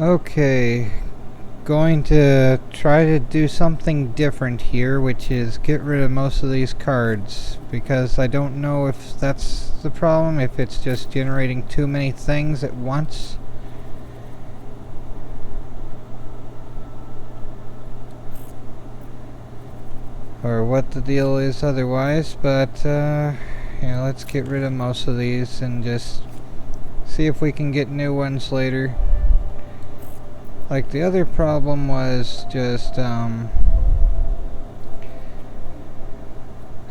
Okay, going to try to do something different here, which is get rid of most of these cards, because I don't know if that's the problem, if it's just generating too many things at once. Or what the deal is otherwise, but yeah, let's get rid of most of these and just see if we can get new ones later. Like the other problem was just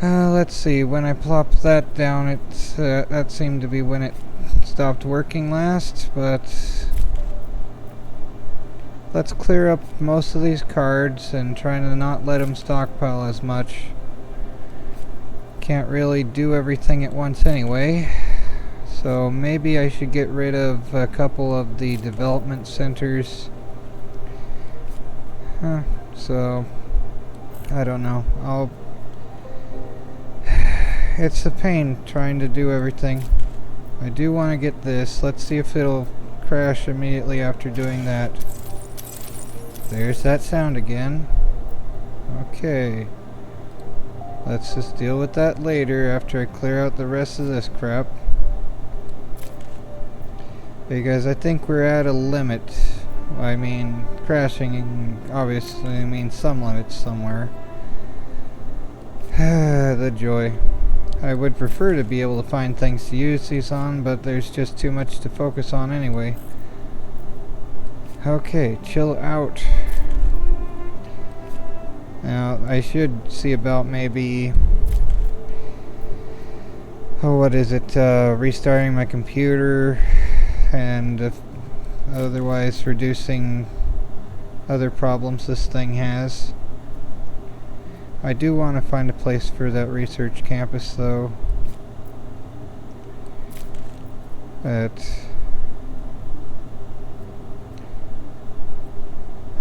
let's see, when I plopped that down, that seemed to be when it stopped working last, but let's clear up most of these cards and try to not let them stockpile as much. Can't really do everything at once anyway, so maybe I should get rid of a couple of the development centers. So I don't know, it's a pain trying to do everything. I do want to get this. Let's see if it'll crash immediately after doing that. There's that sound again. Okay. Let's just deal with that later after I clear out the rest of this crap. Because I think we're at a limit. I mean, crashing obviously means some limits somewhere. The joy. I would prefer to be able to find things to use these on, but there's just too much to focus on anyway. Okay, chill out. Now, I should see about maybe... oh, what is it? Restarting my computer and otherwise reducing other problems this thing has. I do want to find a place for that research campus though. But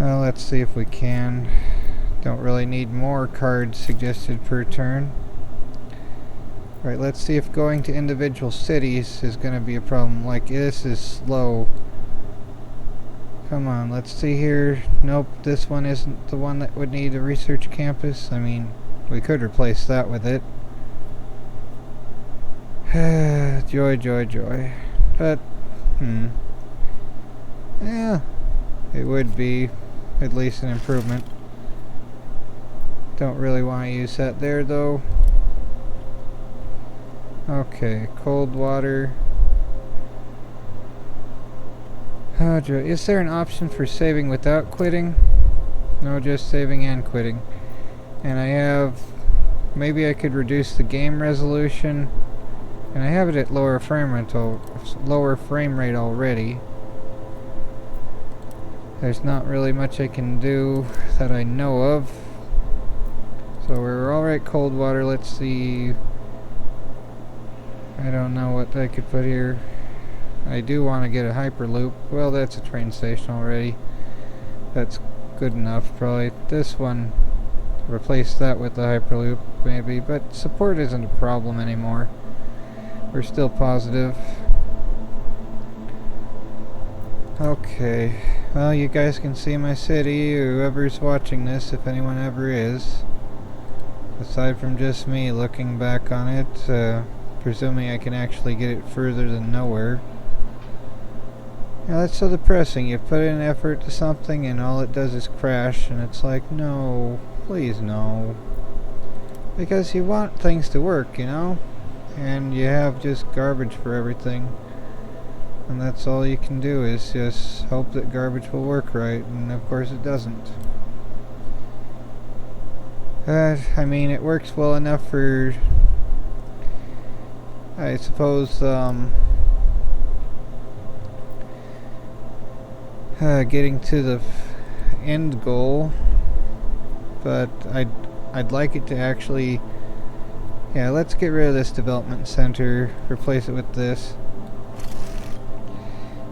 well, let's see if we can. Don't really need more cards suggested per turn. Right, let's see if going to individual cities is going to be a problem. Like, this is slow. Come on, let's see here. Nope, this one isn't the one that would need a research campus. I mean, we could replace that with it. Joy, joy, joy. But, yeah, it would be at least an improvement. Don't really want to use that there, though. Okay, cold water. Oh, joy. Is there an option for saving without quitting? No, just saving and quitting. And I have... maybe I could reduce the game resolution. And I have it at lower frame rate already. There's not really much I can do that I know of. So we're alright, cold water. Let's see. I don't know what I could put here. I do want to get a hyperloop. Well, that's a train station already. That's good enough, probably. This one, replace that with the hyperloop, maybe. But support isn't a problem anymore. We're still positive. Okay. Well, you guys can see my city, whoever's watching this, if anyone ever is. Aside from just me looking back on it, presuming I can actually get it further than nowhere. Yeah, that's so depressing. You put in effort to something and all it does is crash, and it's like, no, please no. Because you want things to work, you know? And you have just garbage for everything. And that's all you can do is just hope that garbage will work right, and of course it doesn't. I mean, it works well enough for, I suppose, getting to the end goal, but I'd like it to actually, yeah, let's get rid of this development center, replace it with this.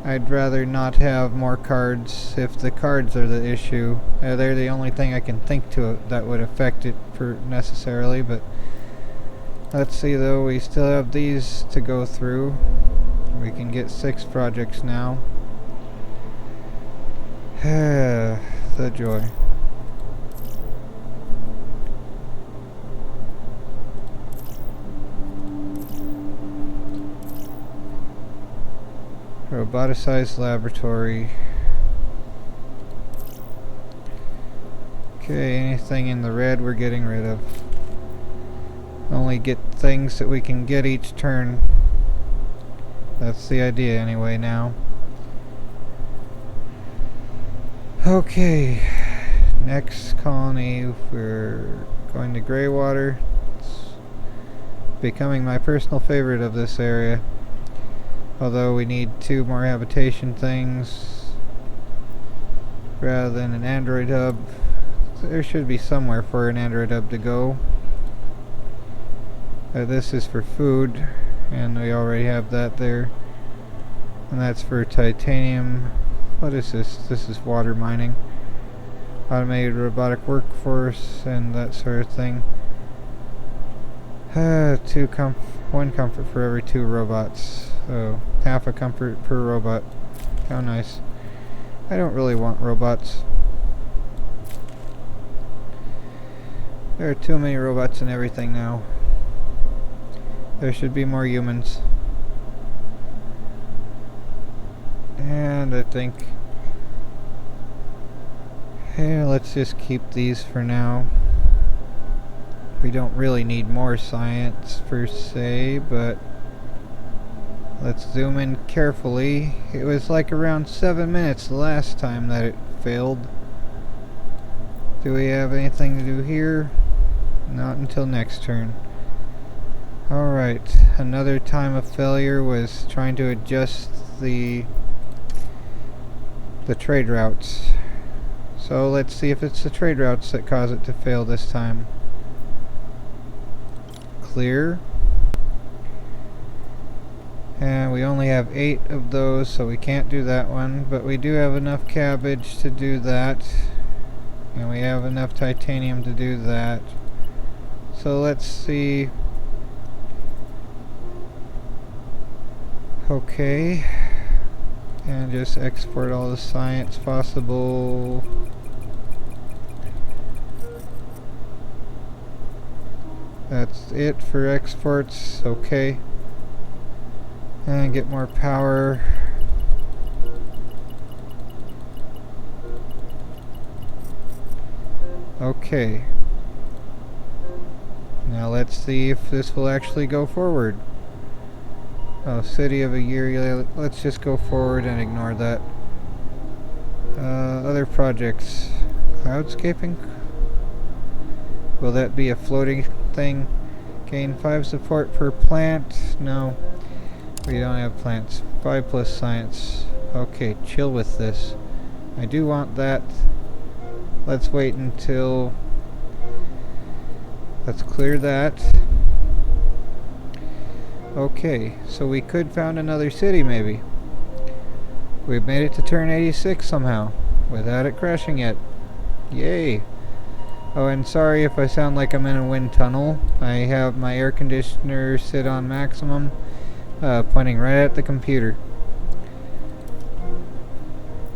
I'd rather not have more cards if the cards are the issue. They're the only thing I can think to that would affect it necessarily, but let's see though, we still have these to go through. We can get 6 projects now. The joy. Roboticized laboratory. Okay, anything in the red we're getting rid of. Only get things that we can get each turn. That's the idea anyway now. Okay, next colony, we're going to Greywater. It's becoming my personal favorite of this area. Although we need 2 more habitation things rather than an android hub. There should be somewhere for an android hub to go. This is for food, and we already have that there. And that's for titanium. What is this? This is water mining. Automated robotic workforce and that sort of thing. 1 comfort for every 2 robots. So, half a comfort per robot. How nice. I don't really want robots. There are too many robots and everything now. There should be more humans. And I think... yeah, let's just keep these for now. We don't really need more science per se, but... let's zoom in carefully. It was like around 7 minutes the last time that it failed. Do we have anything to do here? Not until next turn. Alright, another time of failure was trying to adjust the trade routes. So let's see if it's the trade routes that cause it to fail this time. Clear. And we only have 8 of those, so we can't do that one. But we do have enough cabbage to do that. And we have enough titanium to do that. So let's see. Okay. And just export all the science possible. That's it for exports. Okay. And get more power. Okay. Now let's see if this will actually go forward. Oh, city of a year. Yeah, let's just go forward and ignore that. Other projects. Cloudscaping? Will that be a floating thing? Gain 5 support per plant? No. We don't have plants. 5 plus science. Okay, chill with this. I do want that. Let's wait until... let's clear that. Okay, so we could found another city maybe. We've made it to turn 86 somehow, without it crashing yet. Yay! Oh, and sorry if I sound like I'm in a wind tunnel. I have my air conditioner sit on maximum, pointing right at the computer.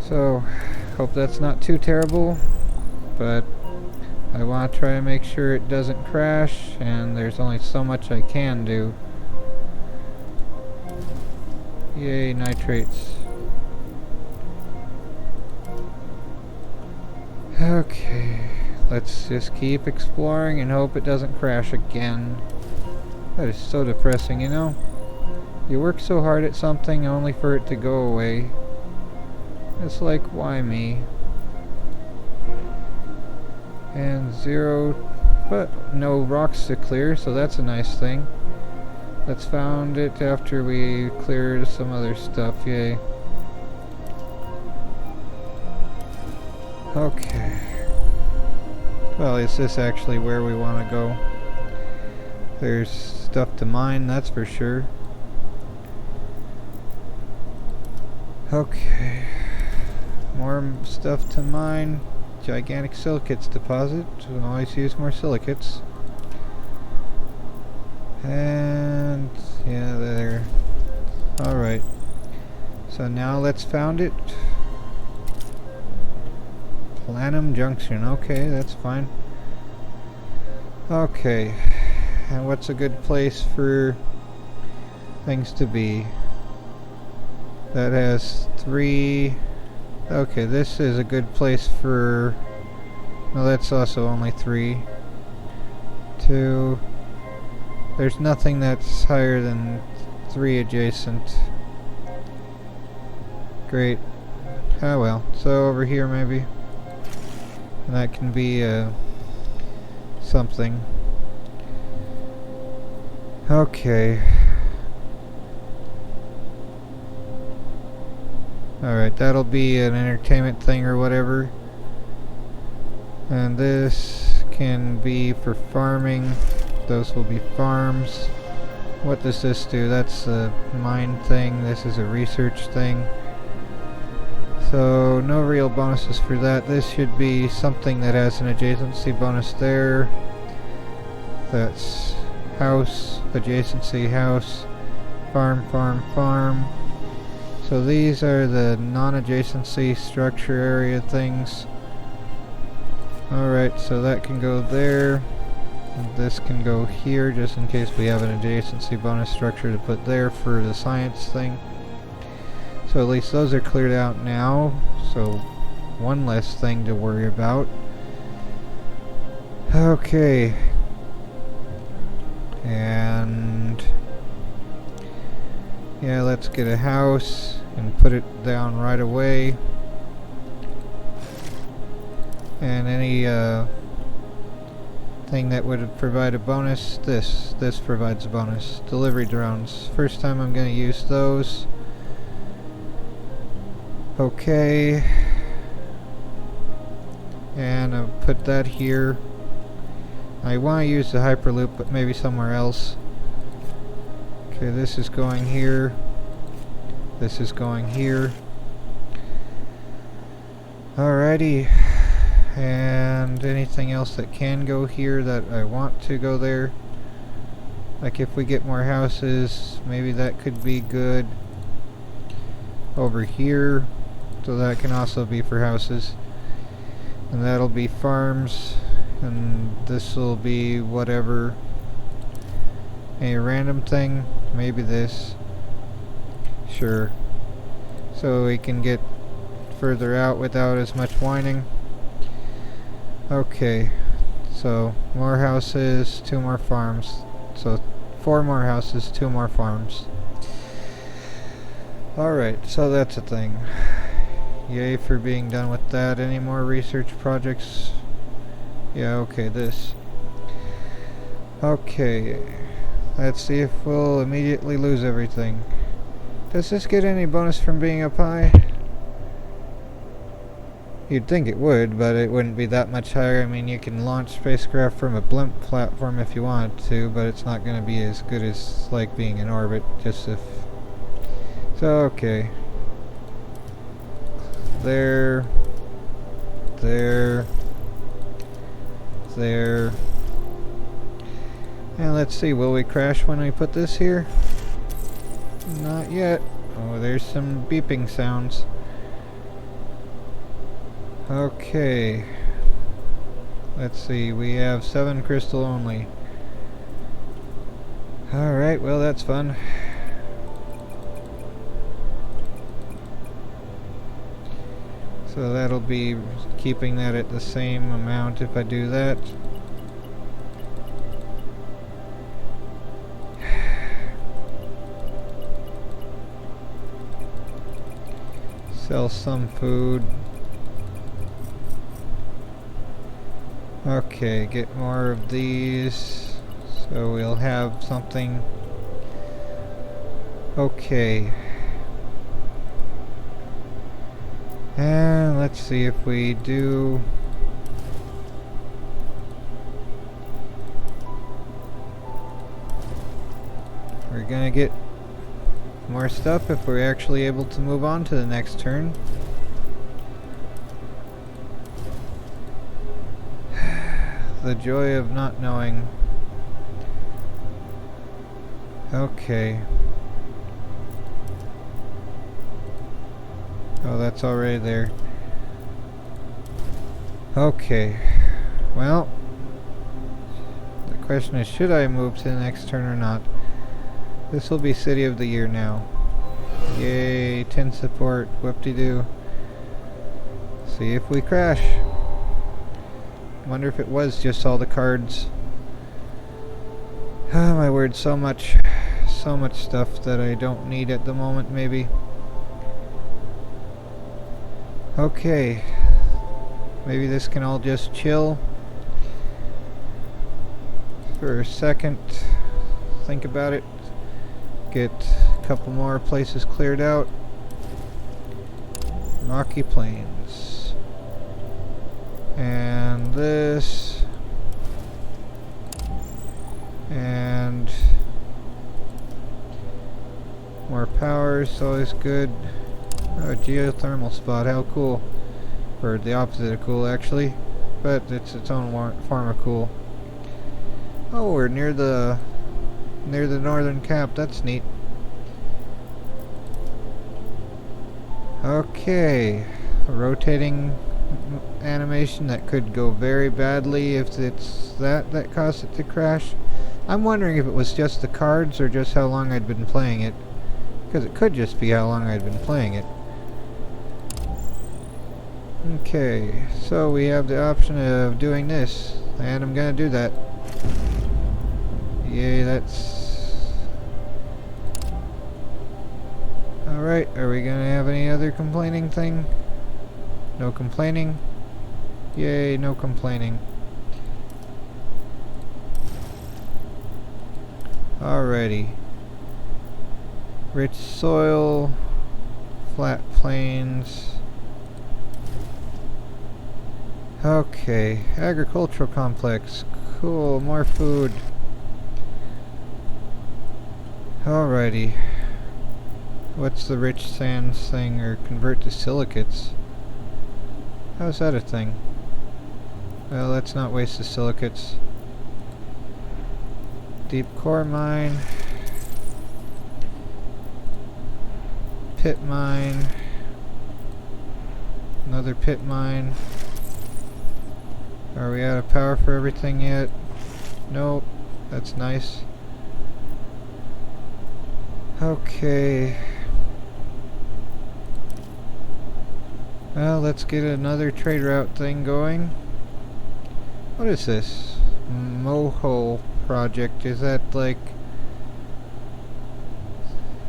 So, hope that's not too terrible, but I want to try to make sure it doesn't crash, and there's only so much I can do. Yay, nitrates. Okay, let's just keep exploring and hope it doesn't crash again. That is so depressing, you know? You work so hard at something only for it to go away. It's like, why me? And 0, but no rocks to clear, so that's a nice thing. Let's found it after we cleared some other stuff, yay. Okay. Well, is this actually where we want to go? There's stuff to mine, that's for sure. Okay. More stuff to mine. Gigantic silicates deposit. We'll always use more silicates. And yeah, there. Alright. So now let's found it. Lanham Junction. Okay, that's fine. Okay. And what's a good place for things to be? That has 3. Okay, this is a good place for... No, that's also only 3. 2. There's nothing that's higher than 3 adjacent. Great. Oh well. So over here maybe. And that can be something. Okay. Alright, that'll be an entertainment thing or whatever. And this can be for farming. Those will be farms. What does this do? That's a mine thing. This is a research thing. So no real bonuses for that. This should be something that has an adjacency bonus there. That's house, adjacency, house, farm, farm, farm. So these are the non-adjacency structure area things. Alright, so that can go there. And this can go here just in case we have an adjacency bonus structure to put there for the science thing. So at least those are cleared out now. So one less thing to worry about. Okay. And yeah, let's get a house and put it down right away. And any thing that would provide a bonus, this provides a bonus. Delivery drones. First time I'm going to use those. Okay. And I'll put that here. I want to use the Hyperloop, but maybe somewhere else. Okay, this is going here. This is going here. Alrighty. And anything else that can go here that I want to go there. Like if we get more houses, maybe that could be good. Over here. So that can also be for houses. And that'll be farms. And this will be whatever. A random thing. Maybe this. Sure. So we can get further out without as much whining. Okay. So more houses, 2 more farms. So 4 more houses, 2 more farms. Alright, so that's a thing. Yay for being done with that. Any more research projects? Yeah, okay, this. Okay. Let's see if we'll immediately lose everything. Does this get any bonus from being up high? You'd think it would, but it wouldn't be that much higher. I mean, you can launch spacecraft from a blimp platform if you wanted to, but it's not going to be as good as like being in orbit, just if... So, okay. There. There. There. And let's see, will we crash when we put this here? Not yet. Oh, there's some beeping sounds. Okay. Let's see, we have 7 crystal only. Alright, well that's fun. So that'll be keeping that at the same amount if I do that. Sell some food. Okay, get more of these. So we'll have something. Okay. And let's see if we do. We're gonna get more stuff if we're actually able to move on to the next turn. The joy of not knowing. Okay. Oh, that's already there. Okay. Well, the question is, should I move to the next turn or not? This will be City of the Year now. Yay, 10 support, whoop-de-doo. See if we crash. Wonder if it was just all the cards. Oh my word, so much stuff that I don't need at the moment, maybe. Okay. Maybe this can all just chill for a second. Think about it. Get a couple more places cleared out. Rocky Plains. And this. And more power is always good. Oh, a geothermal spot, how cool. Or the opposite of cool, actually. But it's its own form of cool. Oh, we're near the northern cap. That's neat. Okay, a rotating animation that could go very badly if it's that caused it to crash. I'm wondering if it was just the cards or just how long I'd been playing it, because it could just be how long I'd been playing it. Okay, so we have the option of doing this, and I'm gonna do that. Yay, that's... Alright, are we gonna have any other complaining thing? No complaining? Yay, no complaining. Alrighty. Rich soil, flat plains. Okay, agricultural complex. Cool, more food. Alrighty. What's the rich sands thing, or convert to silicates? How's that a thing? Well, let's not waste the silicates. Deep core mine. Pit mine. Another pit mine. Are we out of power for everything yet? Nope. That's nice. Okay. Well, let's get another trade route thing going. What is this? Moho project. Is that like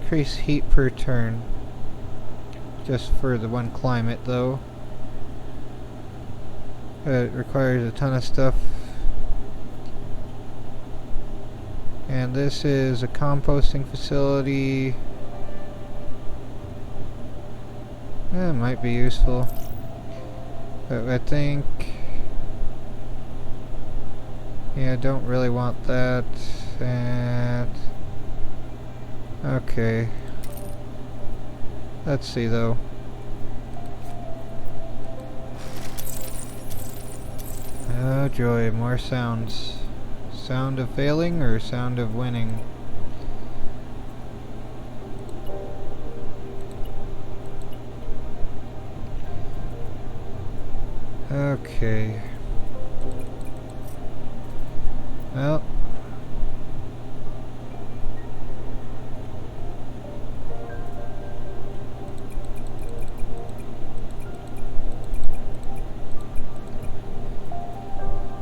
increase heat per turn? Just for the one climate though. It requires a ton of stuff. And this is a composting facility. That might be useful. But I think... yeah, I don't really want that. And... okay. Let's see though. Oh joy, more sounds. Sound of failing or sound of winning? Okay. Well.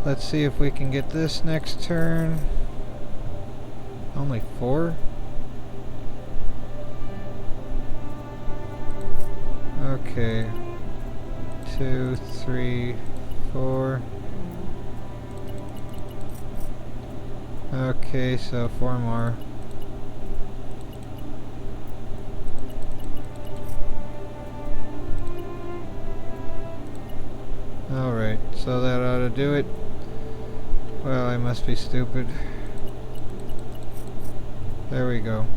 Let's see if we can get this next turn. Only 4? Okay. 2, 3, 4. Okay, so 4 more. Alright, so that ought to do it. Well, I must be stupid. There we go.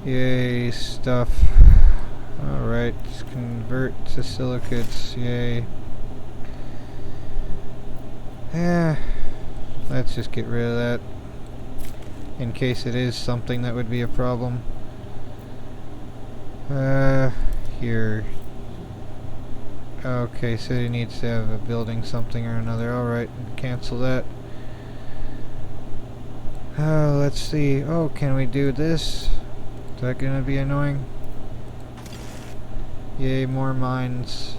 Yay, stuff. Alright, convert to silicates, yay. Yeah, let's just get rid of that. In case it is something that would be a problem. Here. Okay, city needs to have a building something or another. Alright, cancel that. Let's see. Oh, can we do this? Is that gonna be annoying? Yay, more mines.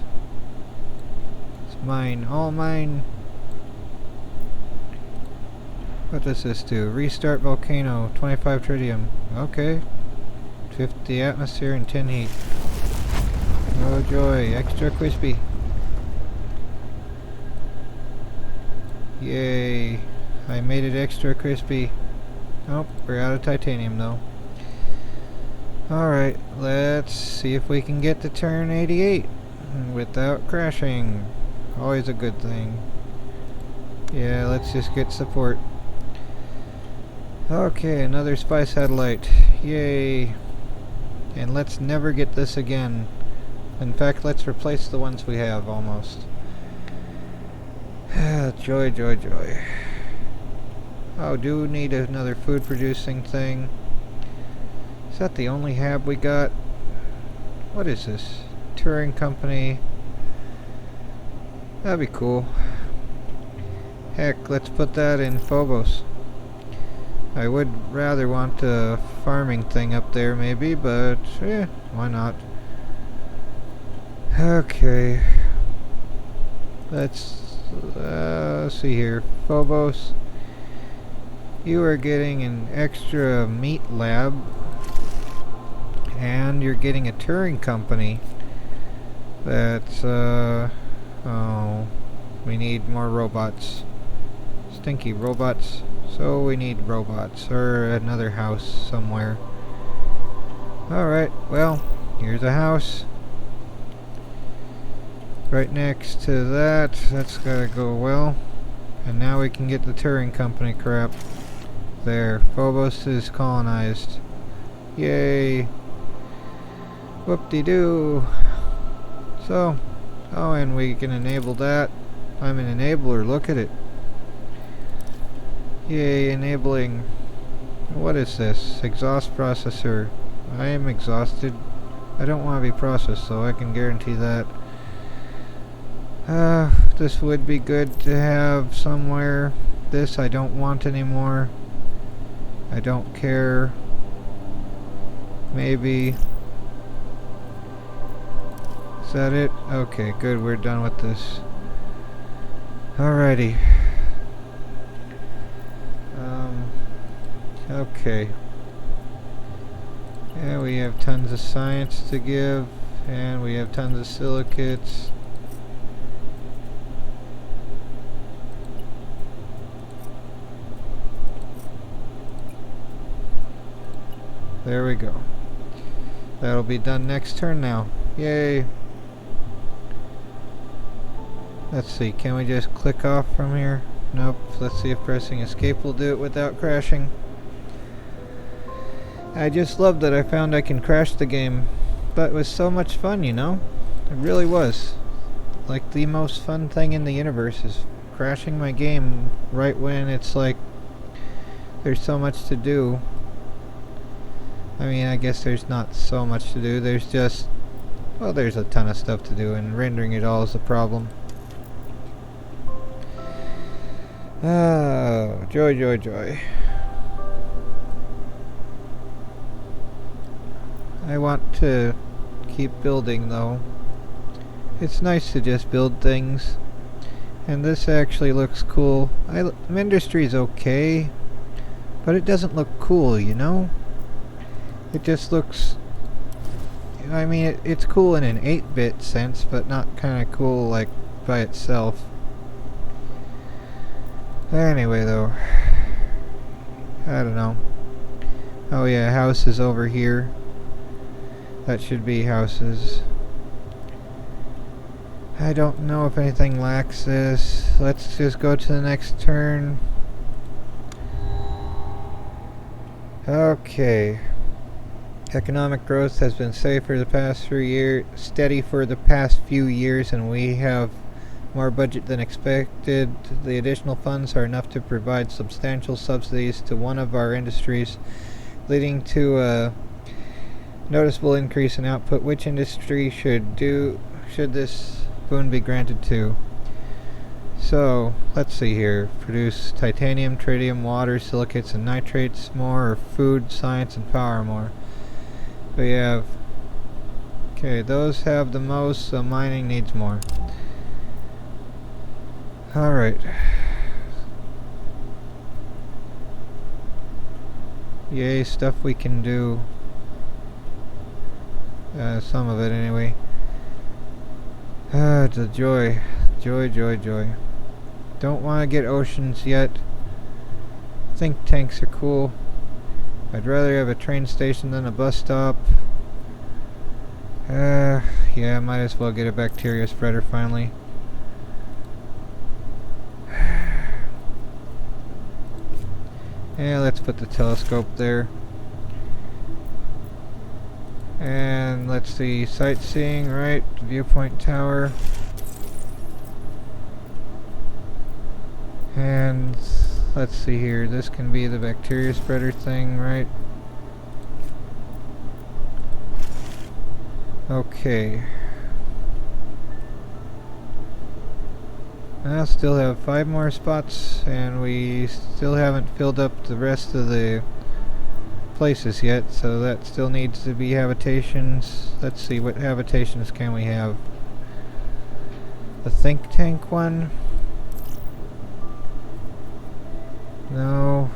It's mine. All mine. What does this do? Restart volcano. 25 tritium. Okay. 50 atmosphere and 10 heat. Oh joy. Extra crispy. Yay. I made it extra crispy. Oh, we're out of titanium though. Alright, let's see if we can get to turn 88 without crashing. Always a good thing. Yeah, let's just get support. Okay, another spy satellite. Yay. And let's never get this again. In fact, let's replace the ones we have almost. Joy, joy, joy. Oh, do need another food producing thing. Is that the only hab we got? What is this? Touring company. That'd be cool. Heck, let's put that in Phobos. I would rather want a farming thing up there maybe, but yeah, why not? Okay. Let's see here. Phobos. You are getting an extra meat lab. And you're getting a touring company. That's, oh, we need more robots. Stinky robots. So we need robots, or another house somewhere. Alright, well, here's a house. Right next to that, that's gotta go well. And now we can get the touring company crap. There, Phobos is colonized. Yay! Whoop-de-doo! So, oh, and we can enable that. I'm an enabler, look at it. Yay, enabling. What is this? Exhaust processor. I am exhausted. I don't want to be processed, so I can guarantee that. This would be good to have somewhere. This I don't want anymore. I don't care. Maybe. Is that it? Okay, good. We're done with this. Alrighty. Okay. Yeah, we have tons of science to give, and we have tons of silicates. There we go. That'll be done next turn now. Yay! Let's see, can we just click off from here? Nope. Let's see if pressing escape will do it without crashing. I just love that I found I can crash the game. But it was so much fun, you know? It really was. Like, the most fun thing in the universe is crashing my game right when it's like there's so much to do. I mean, I guess there's not so much to do. There's just, well, there's a ton of stuff to do, and rendering it all is a problem. Oh, joy, joy, joy. I want to keep building, though. It's nice to just build things. And this actually looks cool. Industry's okay, but it doesn't look cool, you know? It just looks... I mean, it's cool in an 8-bit sense, but not kind of cool, like, by itself. Anyway, though. I don't know. Oh yeah, house is over here. That should be houses. I don't know if anything lacks this. Let's just go to the next turn. Okay. Economic growth has been steady for the past few years, and we have more budget than expected. The additional funds are enough to provide substantial subsidies to one of our industries, leading to a noticeable increase in output. Which industry should this boon be granted too. So, let's see here. Produce titanium, tritium, water, silicates, and nitrates more, or food, science, and power more. We have... Okay, those have the most, so mining needs more. Alright. Yay, stuff we can do. Some of it anyway. Ah, the joy. Joy, joy, joy. Don't want to get oceans yet. Think tanks are cool. I'd rather have a train station than a bus stop. Yeah, might as well get a bacteria spreader finally. Yeah, let's put the telescope there. And let's see, sightseeing, right? Viewpoint tower. And let's see here, this can be the bacteria spreader thing, right? Okay. I still have 5 more spots, and we still haven't filled up the rest of the places yet, so that still needs to be habitations. Let's see, what habitations can we have? The think tank one? No.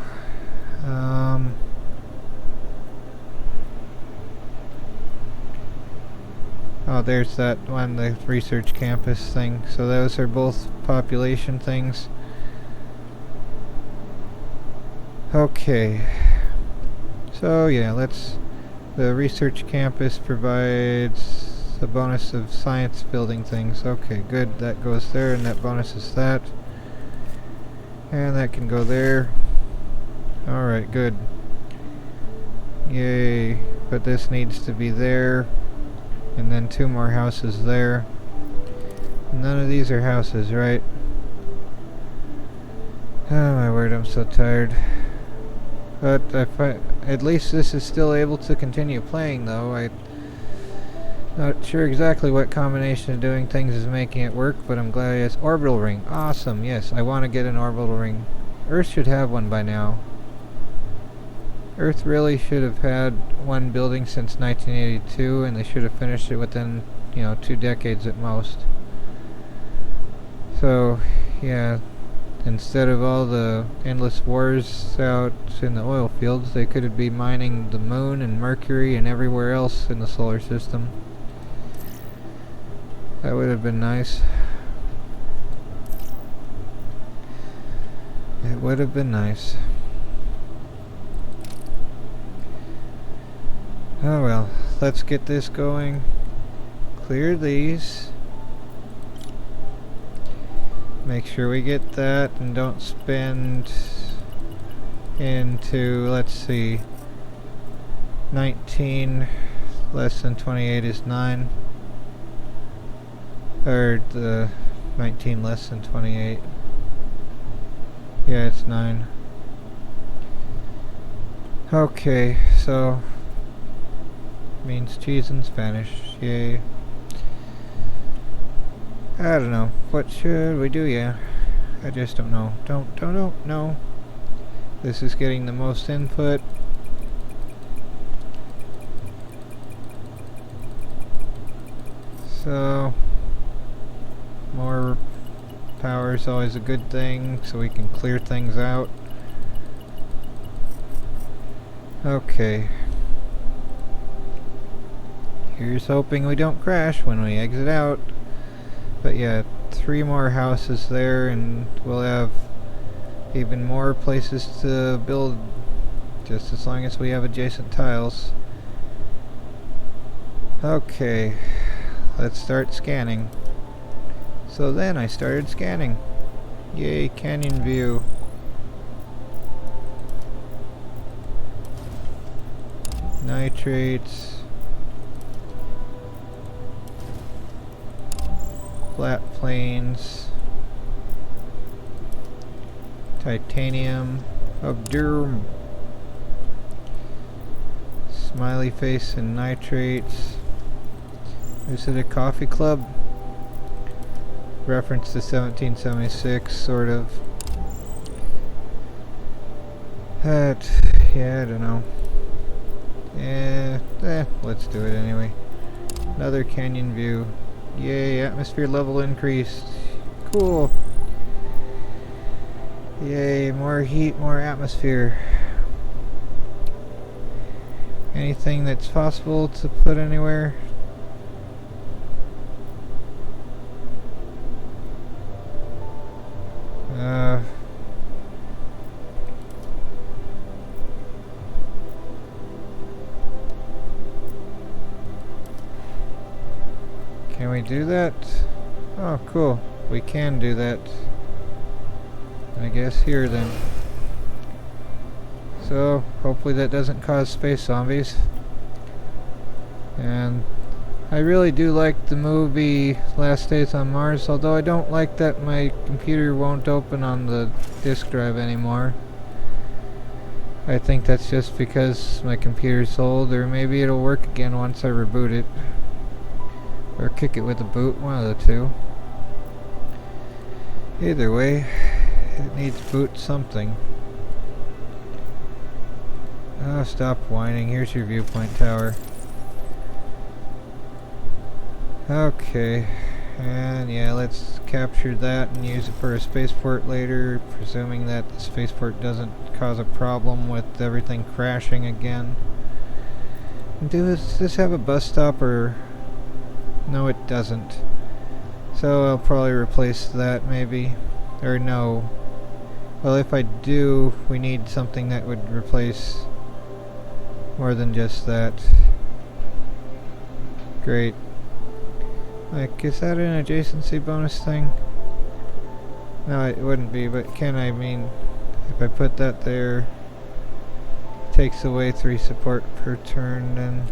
Oh, there's that one, the research campus thing. So those are both population things. Okay. So yeah, the research campus provides a bonus of science building things. Okay, good. That goes there, and that bonus is that. And that can go there. Alright, good. Yay. But this needs to be there. And then 2 more houses there. None of these are houses, right? Oh my word, I'm so tired. But at least this is still able to continue playing, though. I'm not sure exactly what combination of doing things is making it work, but I'm glad it is. Orbital ring. Awesome, yes, I want to get an orbital ring. Earth should have one by now. Earth really should have had one building since 1982, and they should have finished it within, 2 decades at most. So, yeah, instead of all the endless wars out in the oil fields, they could be mining the moon and Mercury and everywhere else in the solar system. That would have been nice. It would have been nice. Oh well, let's get this going. Clear these. Make sure we get that and don't spend into, let's see, 19 less than 28 is 9. Or the 19 less than 28. Yeah, it's 9. Okay, so means cheese in Spanish. Yay. I don't know. What should we do? Yeah. I just don't know. Don't know. This is getting the most input. So more power is always a good thing, so we can clear things out. Okay. Here's hoping we don't crash when we exit out. But yeah, 3 more houses there, and we'll have even more places to build, just as long as we have adjacent tiles. Okay, let's start scanning. So then I started scanning. Yay, canyon view. Nitrates. Flat plains, titanium of doom, smiley face and nitrates. Is it a coffee club? reference to 1776, sort of. But, yeah, I don't know. Yeah, let's do it anyway. Another canyon view. Yay, atmosphere level increased. Cool. Yay, more heat, more atmosphere. Anything that's possible to put anywhere? Can we do that? Oh, cool. We can do that. I guess here then. So, hopefully that doesn't cause space zombies. And I really do like the movie Last Days on Mars, although I don't like that my computer won't open on the disk drive anymore. I think that's just because my computer's old, or maybe it'll work again once I reboot it. Or kick it with a boot, one of the two. Either way, it needs boot something. Oh, stop whining. Here's your viewpoint tower. Okay, and yeah, let's capture that and use it for a spaceport later, presuming that the spaceport doesn't cause a problem with everything crashing again. Does this have a bus stop, or... No, it doesn't. So I'll probably replace that, maybe. Or no. Well, if I do, we need something that would replace more than just that. Great. Like, is that an adjacency bonus thing? No, it wouldn't be, but can I mean, if I put that there, takes away 3 support per turn, then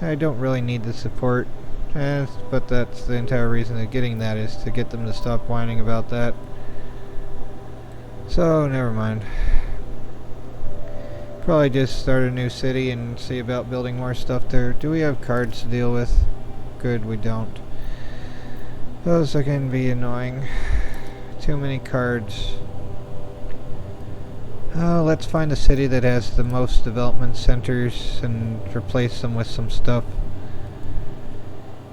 I don't really need the support. But that's the entire reason of getting that, is to get them to stop whining about that. So, never mind. Probably just start a new city and see about building more stuff there. Do we have cards to deal with? Good, we don't. Those are going to be annoying. Too many cards. Oh, let's find a city that has the most development centers and replace them with some stuff.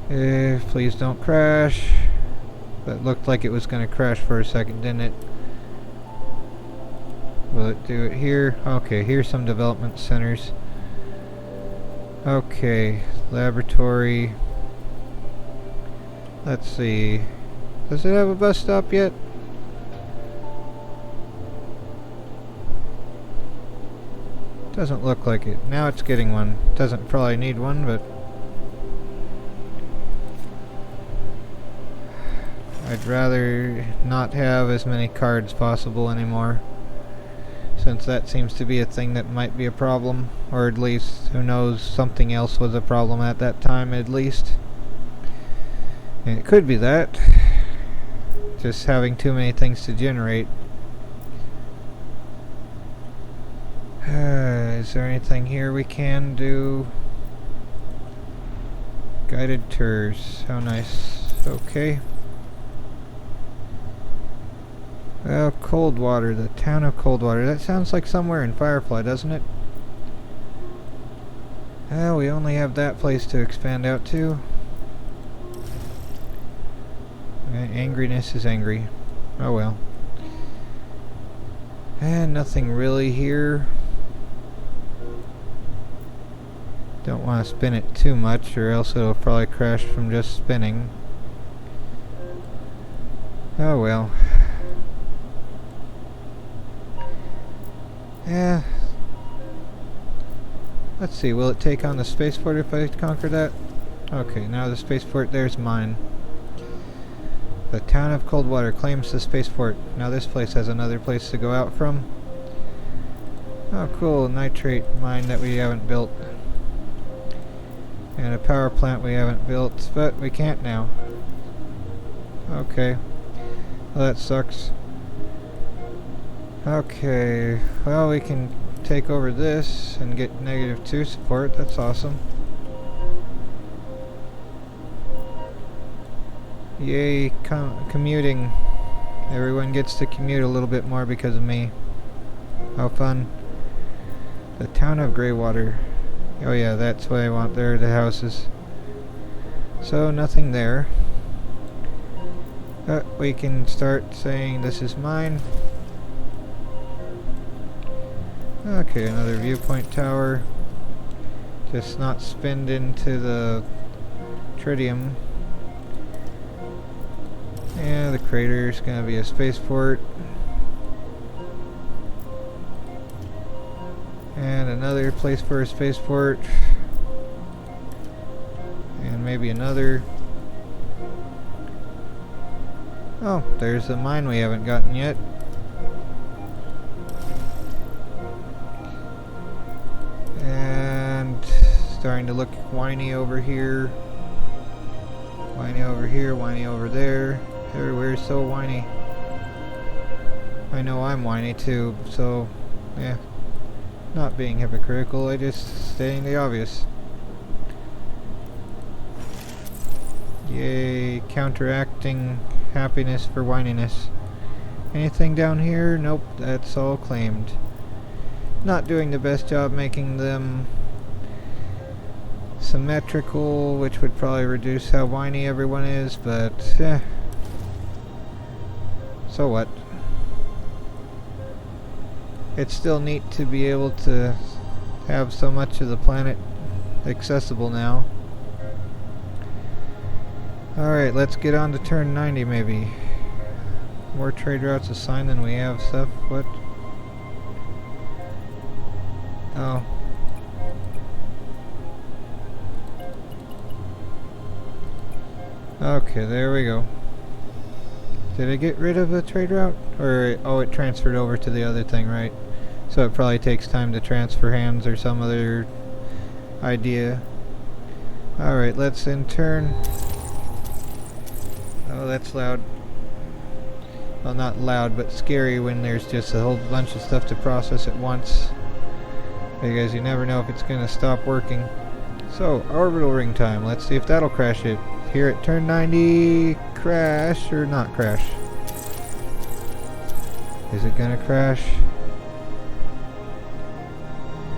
Please don't crash. That looked like it was going to crash for a second, didn't it? Will it do it here? Okay, here's some development centers. Okay, laboratory. Let's see. Does it have a bus stop yet? Doesn't look like it. Now it's getting one. Doesn't probably need one, but I'd rather not have as many cards possible anymore, since that seems to be a thing that might be a problem, or at least, who knows, something else was a problem at that time at least. And it could be that. Just having too many things to generate. Is there anything here we can do? Guided tours. How nice. Okay. Well, Coldwater. The town of Coldwater. That sounds like somewhere in Firefly, doesn't it? Well, we only have that place to expand out to. Angriness is angry. Oh well. And nothing really here. Don't want to spin it too much, or else it'll probably crash from just spinning. Oh well. Yeah. Let's see, will it take on the spaceport if I conquer that? Okay, now the spaceport there's mine. The town of Coldwater claims the spaceport. Now this place has another place to go out from. Oh cool, nitrate mine that we haven't built. And a power plant we haven't built, but we can't now. Okay. Well, that sucks. Okay, well we can take over this and get -2 support. That's awesome. Yay, commuting. Everyone gets to commute a little bit more because of me. How fun. The town of Greywater. Oh yeah, that's what I want. There are the houses. So, nothing there. We can start saying this is mine. Okay, another viewpoint tower. Just not spend into the tritium. Yeah, the crater's gonna be a spaceport. And another place for a spaceport. And maybe another. Oh, there's a mine we haven't gotten yet. And starting to look whiny over here. Whiny over here, whiny over there. Everywhere's so whiny. I know I'm whiny too, so yeah. Not being hypocritical, I just stating the obvious. Yay, counteracting happiness for whininess. Anything down here? Nope, that's all claimed. Not doing the best job making them symmetrical, which would probably reduce how whiny everyone is, but so what? It's still neat to be able to have so much of the planet accessible now. Alright, let's get on to turn 90 maybe. More trade routes assigned than we have stuff. What? Oh. Okay, there we go. Did I get rid of a trade route? Or, oh, it transferred over to the other thing, right? So it probably takes time to transfer hands or some other idea. Alright, let's in turn. Oh, that's loud. Well, not loud, but scary when there's just a whole bunch of stuff to process at once. Because you never know if it's going to stop working. So, orbital ring time. Let's see if that'll crash it. Here at turn 90, crash or not crash? Is it going to crash?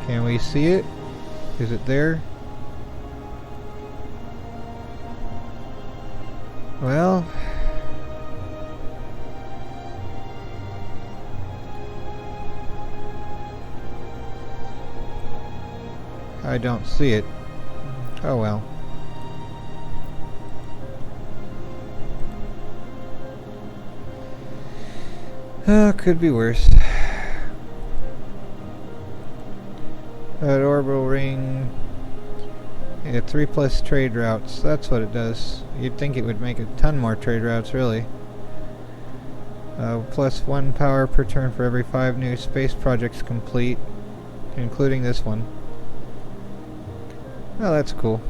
Can we see it? Is it there? Well, I don't see it. Oh well. Could be worse. That orbital ring. Yeah, 3+ trade routes. That's what it does. You'd think it would make a ton more trade routes, really. +1 power per turn for every 5 new space projects complete, including this one. Well, that's cool.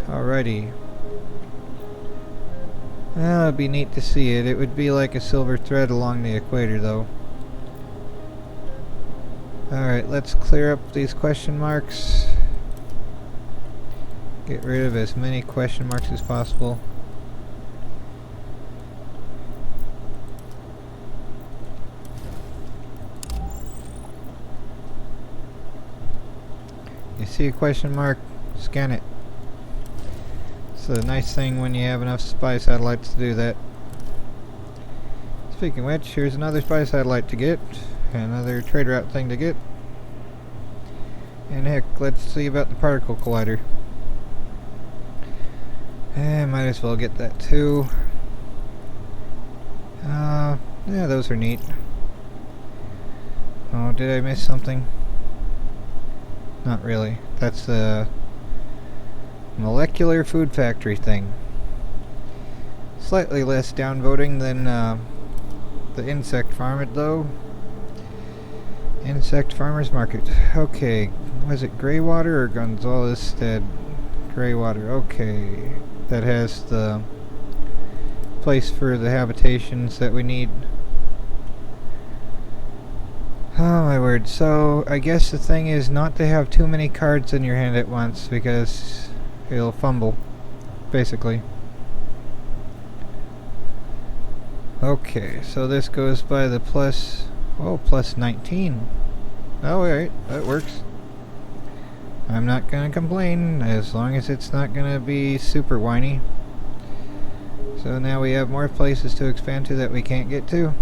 Alrighty. Well, it'd be neat to see it. It would be like a silver thread along the equator, though. Alright, let's clear up these question marks. Get rid of as many question marks as possible. You see a question mark? Scan it. It's a nice thing when you have enough spy satellites to do that. Speaking of which, here's another spy satellite to get. Another trade route thing to get. And heck, let's see about the particle collider. Might as well get that too. Yeah, those are neat. Oh, did I miss something? Not really. That's the molecular food factory thing. Slightly less downvoting than the insect farm, though. Insect farmers market. Okay, was it Greywater or Gonzalez-Stead? Greywater. Okay, that has the place for the habitations that we need. Oh my word. So I guess the thing is not to have too many cards in your hand at once, because it'll fumble, basically. Okay, so this goes by the plus... Oh, plus 19. Oh, alright, that works. I'm not gonna complain, as long as it's not gonna be super whiny. So now we have more places to expand to that we can't get to.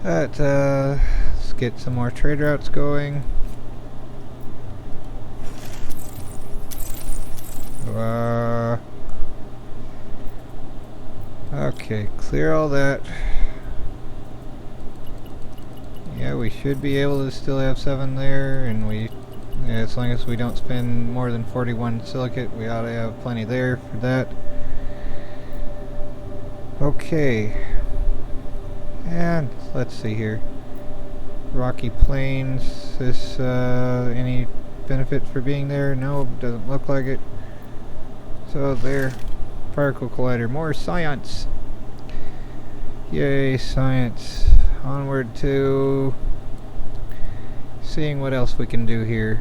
But, let's get some more trade routes going. Okay, clear all that. Yeah, we should be able to still have 7 there, and as long as we don't spend more than 41 silicate, we ought to have plenty there for that. Okay. And let's see here. Rocky Plains, any benefit for being there? No, doesn't look like it. So there. Particle collider, more science! Yay, science. Onward to seeing what else we can do here.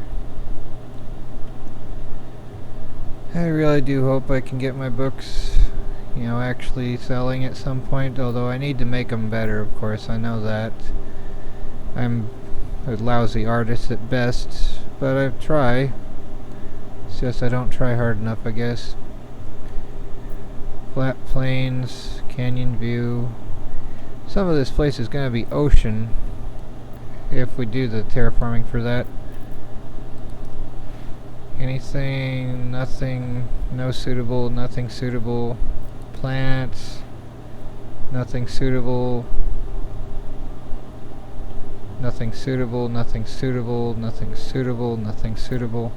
I really do hope I can get my books, you know, actually selling at some point, although I need to make them better, of course, I know that. I'm a lousy artist at best, but I try. It's just I don't try hard enough, I guess. Flat plains, canyon view. Some of this place is going to be ocean if we do the terraforming for that. Anything, nothing, no suitable, nothing suitable. Plants, nothing suitable. Nothing suitable, nothing suitable, nothing suitable, nothing suitable.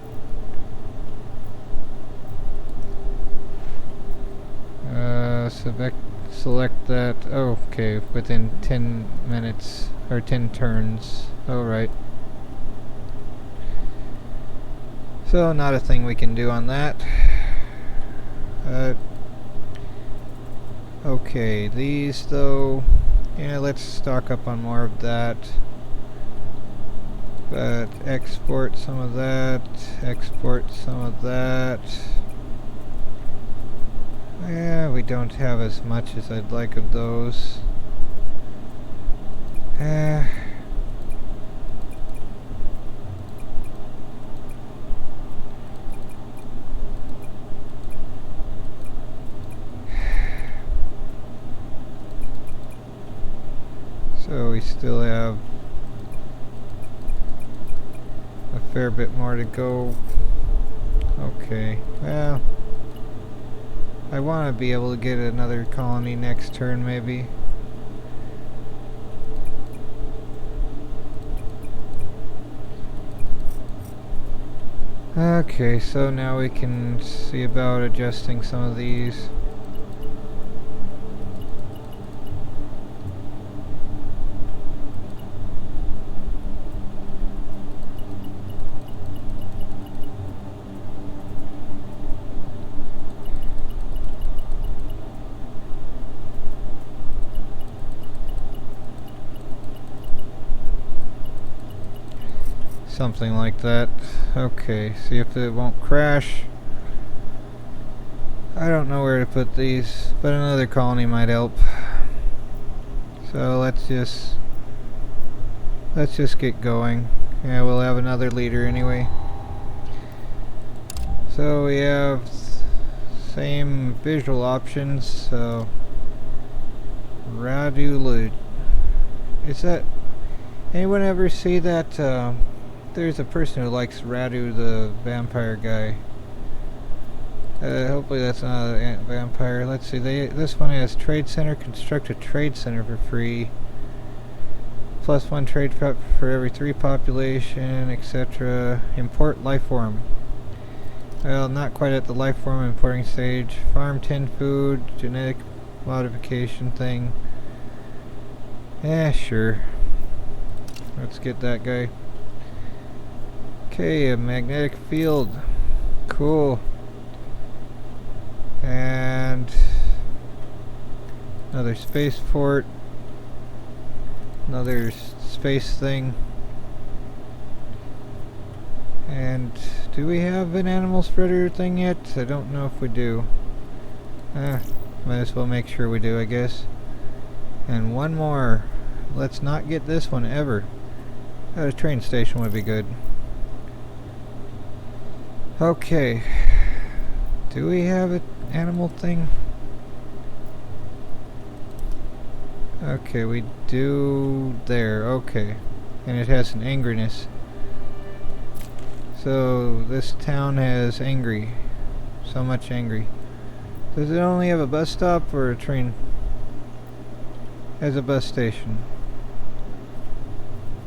Select that. Oh, okay, within 10 minutes, or 10 turns. Alright. So, not a thing we can do on that. Okay, these though, yeah, let's stock up on more of that. But export some of that, export some of that. Yeah, we don't have as much as I'd like of those. So we still have a fair bit more to go. Okay, well, I want to be able to get another colony next turn, maybe. Okay, so now we can see about adjusting some of these. Something like that. Okay, see if it won't crash. I don't know where to put these, but another colony might help. So let's just get going. Yeah, we'll have another leader anyway. So we have same visual options. So Radu, is that, anyone ever see that? There's a person who likes Radu the vampire guy. Hopefully that's not a vampire. Let's see, this one has trade center, construct a trade center for free. +1 trade for every 3 population, etc. Import life form. Well, not quite at the life form importing stage. Farm 10 food, genetic modification thing. Yeah, sure. Let's get that guy. Okay, a magnetic field. Cool. And another spaceport. Another space thing. And do we have an animal spreader thing yet? I don't know if we do. Might as well make sure we do, I guess. And one more. Let's not get this one ever. A train station would be good. Okay. Do we have an animal thing? Okay, we do there. Okay. And it has an angriness. So this town has angry. So much angry. Does it only have a bus stop or a train? Has a bus station.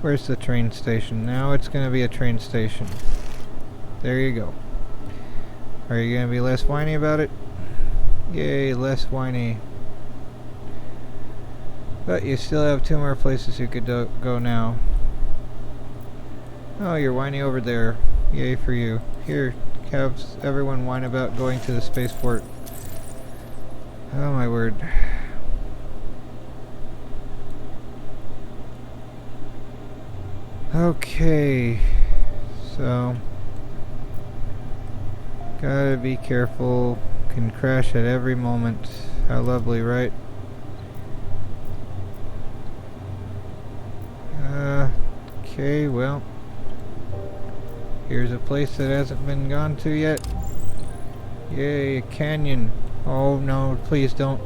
Where's the train station? Now it's gonna be a train station. There you go. Are you gonna be less whiny about it? Yay, less whiny. But you still have 2 more places you could go now. Oh, you're whiny over there. Yay for you. Here, have everyone whine about going to the spaceport. Oh my word. Okay, so gotta be careful. Can crash at every moment. How lovely, right? Okay, well, here's a place that hasn't been gone to yet. Yay, a canyon. Oh no, please don't.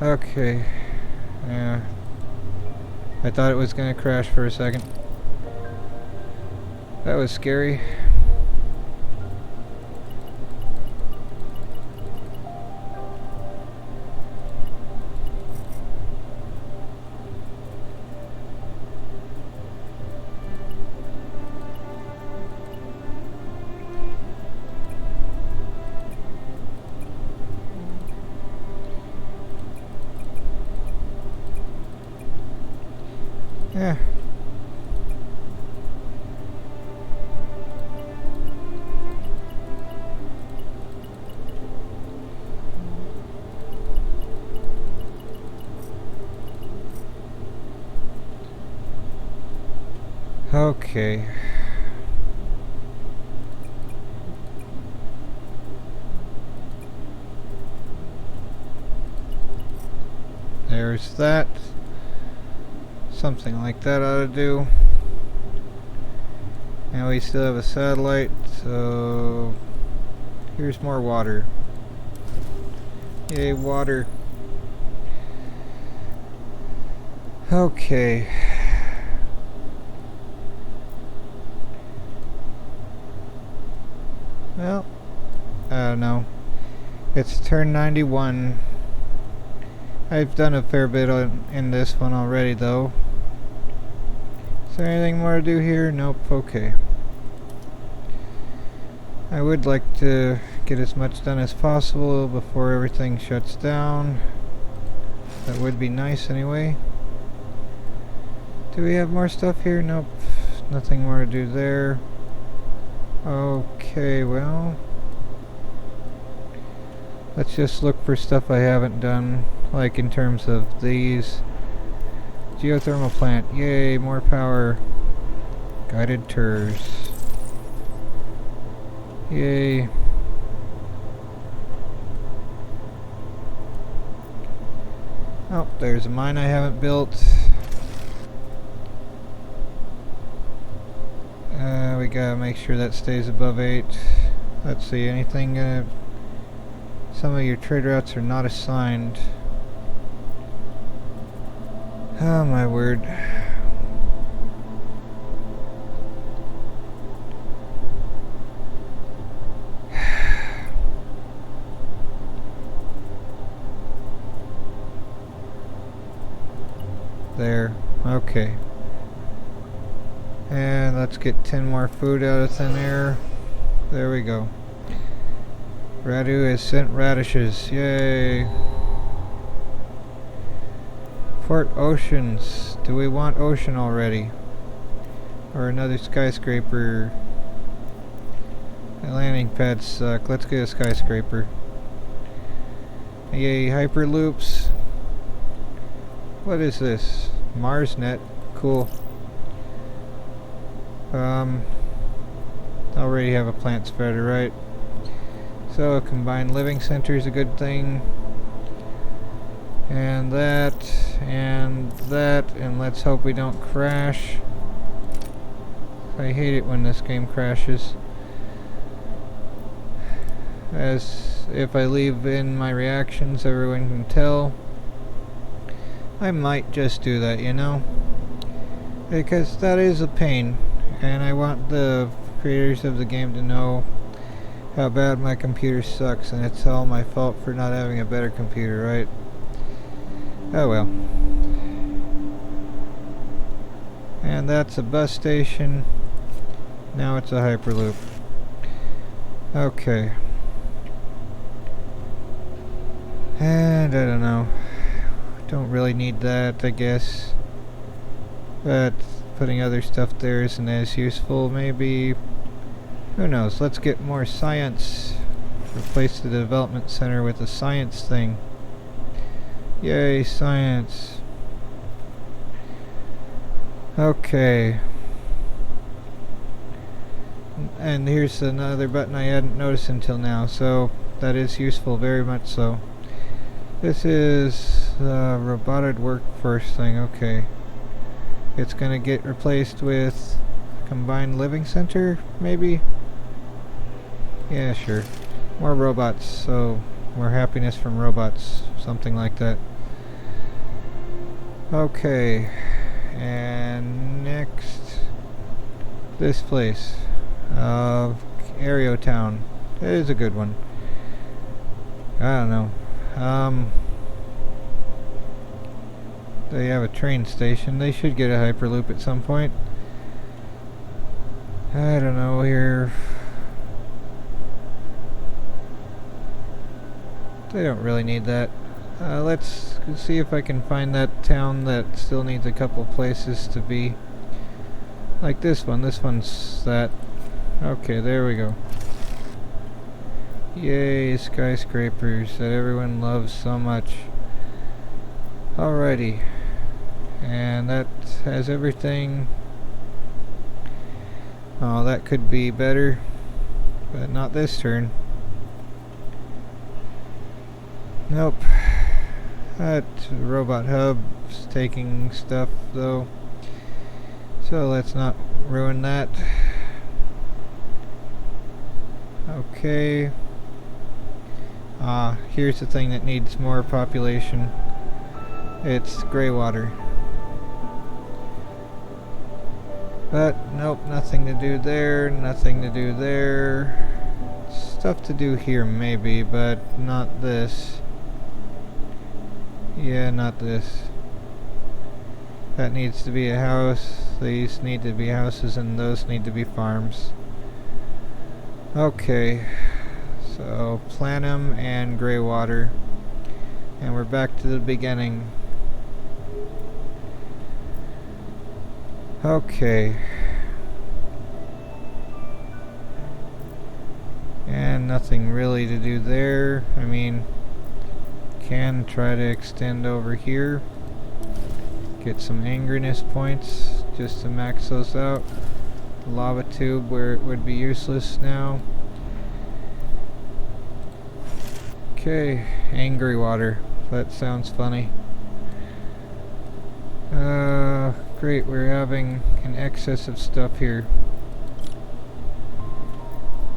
Okay, yeah. I thought it was gonna crash for a second. That was scary. Yeah. Okay. There's that. Something like that ought to do. And we still have a satellite, so here's more water. Yay, water. Okay. Well, I don't know. It's turn 91. I've done a fair bit in this one already, though. Is there anything more to do here? Nope. Okay. I would like to get as much done as possible before everything shuts down. That would be nice anyway. Do we have more stuff here? Nope. Nothing more to do there. Okay, well, let's just look for stuff I haven't done, like in terms of these. Geothermal plant, yay, more power. Guided tours, yay. Oh, there's a mine I haven't built. We gotta make sure that stays above 8. Let's see, anything some of your trade routes are not assigned. Oh my word. There, okay. And let's get 10 more food out of thin air. There we go. Radu has sent radishes. Yay. Port Oceans. Do we want ocean already? Or another skyscraper? The landing pads suck. Let's get a skyscraper. Yay, hyperloops. What is this? MarsNet. Cool. Already have a plant spreader, right? So a combined living center is a good thing. And that, and let's hope we don't crash. I hate it when this game crashes. As if I leave in my reactions, everyone can tell. I might just do that, you know? Because that is a pain, and I want the creators of the game to know how bad my computer sucks, and it's all my fault for not having a better computer, right? Oh well. And that's a bus station. Now it's a hyperloop. Okay. And I don't know. Don't really need that, I guess. But putting other stuff there isn't as useful, maybe. Who knows? Let's get more science. Replace the development center with a science thing. Yay, science. Okay. And here's another button I hadn't noticed until now, so that is useful, very much so. This is the robotic workforce thing, okay. It's gonna get replaced with combined living center, maybe? Yeah, sure. More robots, so more happiness from robots, something like that. Okay, and next, this place. Aereo Town. That is a good one. I don't know. They have a train station. They should get a hyperloop at some point. I don't know here. They don't really need that. Let's see if I can find that town that still needs a couple places to be. Like this one. This one's that. Okay, there we go. Yay, skyscrapers that everyone loves so much. Alrighty. And that has everything. Oh, that could be better. But not this turn. Nope. That robot hub's taking stuff though. So let's not ruin that. Okay. Here's the thing that needs more population. It's gray water. But nope, nothing to do there, nothing to do there. Stuff to do here maybe, but not this. Yeah, not this. That needs to be a house, these need to be houses, and those need to be farms. Okay, so Planum and gray water. And we're back to the beginning. Okay. And nothing really to do there. I mean, can try to extend over here. Get some angriness points just to max those out. The lava tube where it would be useless now. Okay, angry water. That sounds funny. Great, we're having an excess of stuff here.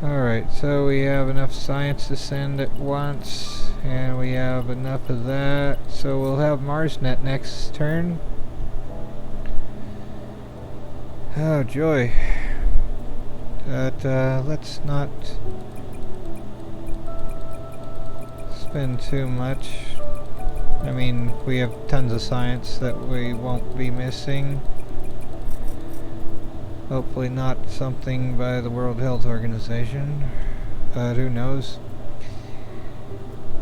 Alright, so we have enough science to send at once, and we have enough of that, so we'll have MarsNet next turn. Oh joy. But let's not spend too much. I mean, we have tons of science that we won't be missing. Hopefully not something by the World Health Organization. But who knows?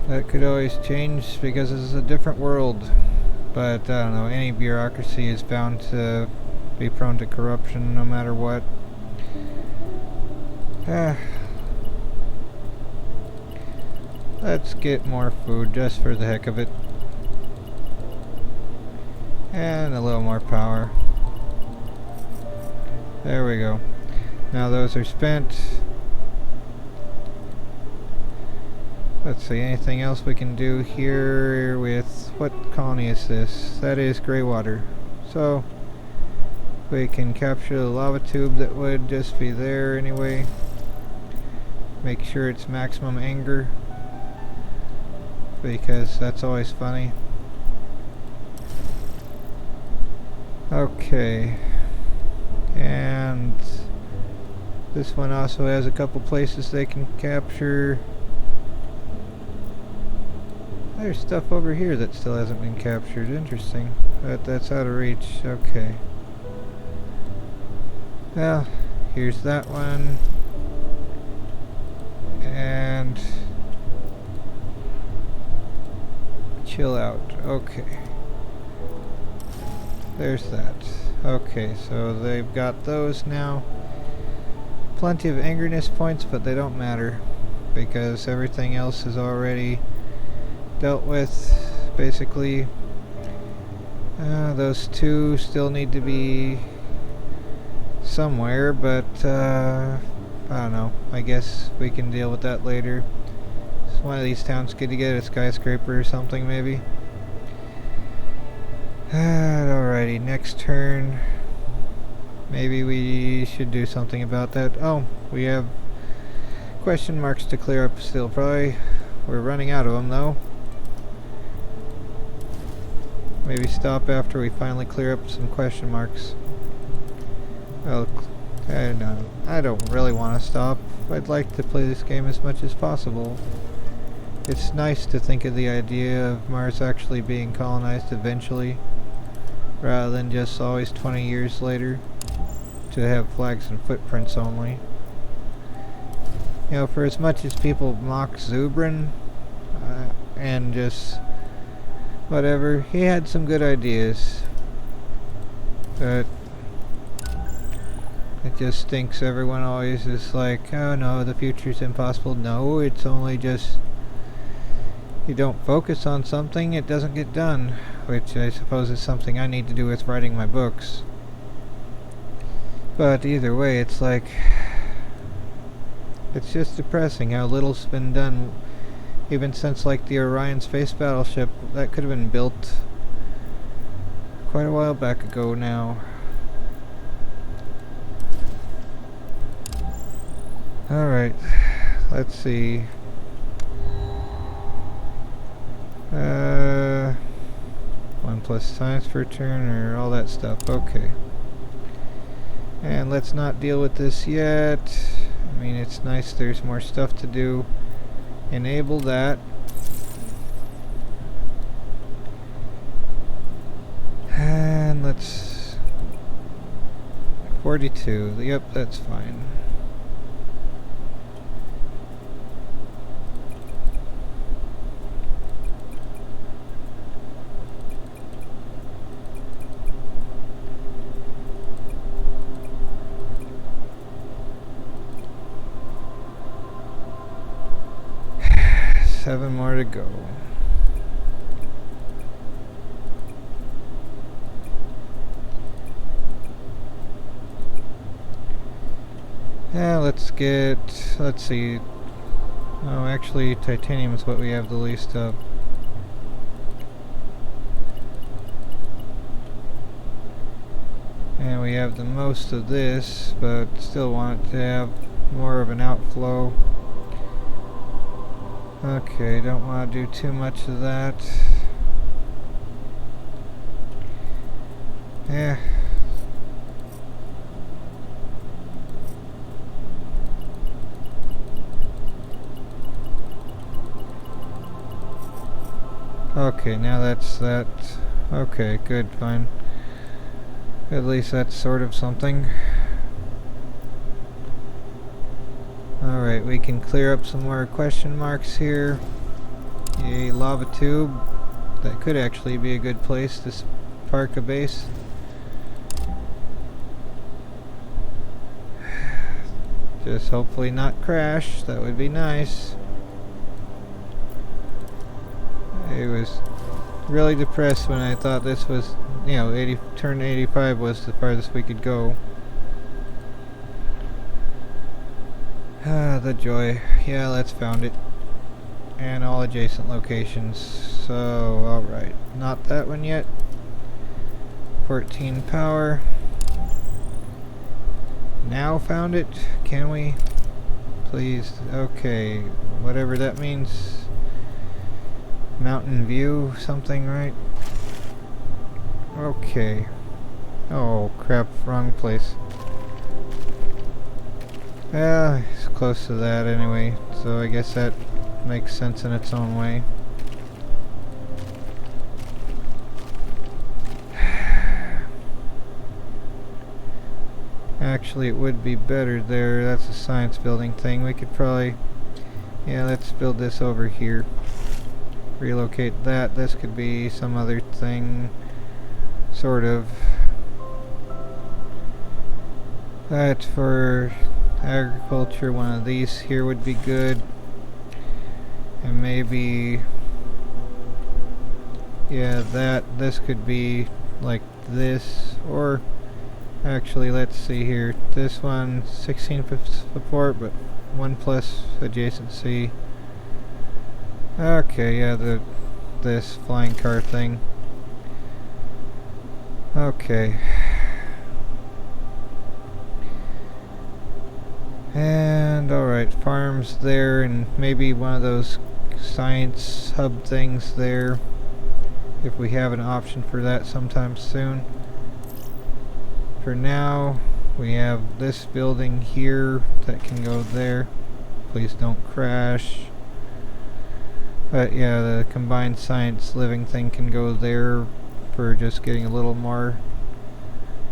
That could always change because this is a different world. But I don't know, any bureaucracy is bound to be prone to corruption no matter what. Let's get more food just for the heck of it. And a little more power. There we go. Now those are spent. Let's see, anything else we can do here with... what colony is this? That is Greywater. So, we can capture the lava tube that would just be there anyway. Make sure it's maximum anger, because that's always funny. Okay. And this one also has a couple places they can capture. There's stuff over here that still hasn't been captured. Interesting. But that's out of reach. Okay. Well, here's that one. And chill out. Okay. There's that. Okay, so they've got those now. Plenty of angerness points, but they don't matter because everything else is already dealt with, basically. Those two still need to be somewhere, but I don't know. I guess we can deal with that later. Is one of these towns good to get a skyscraper or something, maybe? Alrighty, next turn. Maybe we should do something about that. Oh, we have question marks to clear up still. Probably we're running out of them though. Maybe stop after we finally clear up some question marks. Well, I don't really want to stop. I'd like to play this game as much as possible. It's nice to think of the idea of Mars actually being colonized eventually, rather than just always 20 years later to have flags and footprints only. You know, for as much as people mock Zubrin and just whatever, he had some good ideas, but it just stinks. Everyone always is like, oh no, the future's impossible. No, it's only just you don't focus on something, it doesn't get done, which I suppose is something I need to do with writing my books. But either way, it's like, it's just depressing how little's been done, even since like the Orion space battleship that could have been built quite a while back ago now. Alright, let's see. 1+ times per turn, or all that stuff. Okay. And let's not deal with this yet. I mean, it's nice there's more stuff to do. Enable that. And let's... 42. Yep, that's fine. Seven more to go. Yeah, let's see. Oh, actually, titanium is what we have the least of. And we have the most of this, but still want it to have more of an outflow. Okay, don't want to do too much of that. Yeah. Okay, now that's that. Okay, good, fine. At least that's sort of something. Alright, we can clear up some more question marks here. A lava tube. That could actually be a good place to park a base. Just hopefully not crash. That would be nice. I was really depressed when I thought this was, you know, turn 85 was the farthest we could go. Ah, the joy. Yeah, let's found it. and all adjacent locations. So, alright. Not that one yet. 14 power. Now found it. Can we? Please. Okay. Whatever that means. Mountain view something, right? Okay. Oh crap, wrong place. Yeah, it's close to that anyway, so I guess that makes sense in its own way. Actually, it would be better there. That's a science building thing. We could probably... Yeah, let's build this over here. Relocate that. This could be some other thing. Sort of. That for agriculture, one of these here would be good. And maybe... Yeah, this could be like this, or... Actually, let's see here. This one, 16 support, but 1 plus adjacency. Okay, yeah, this flying car thing. Okay. And alright, farms there, and maybe one of those science hub things there, if we have an option for that sometime soon. For now, we have this building here that can go there. Please don't crash. But yeah, the combined science living thing can go there for just getting a little more.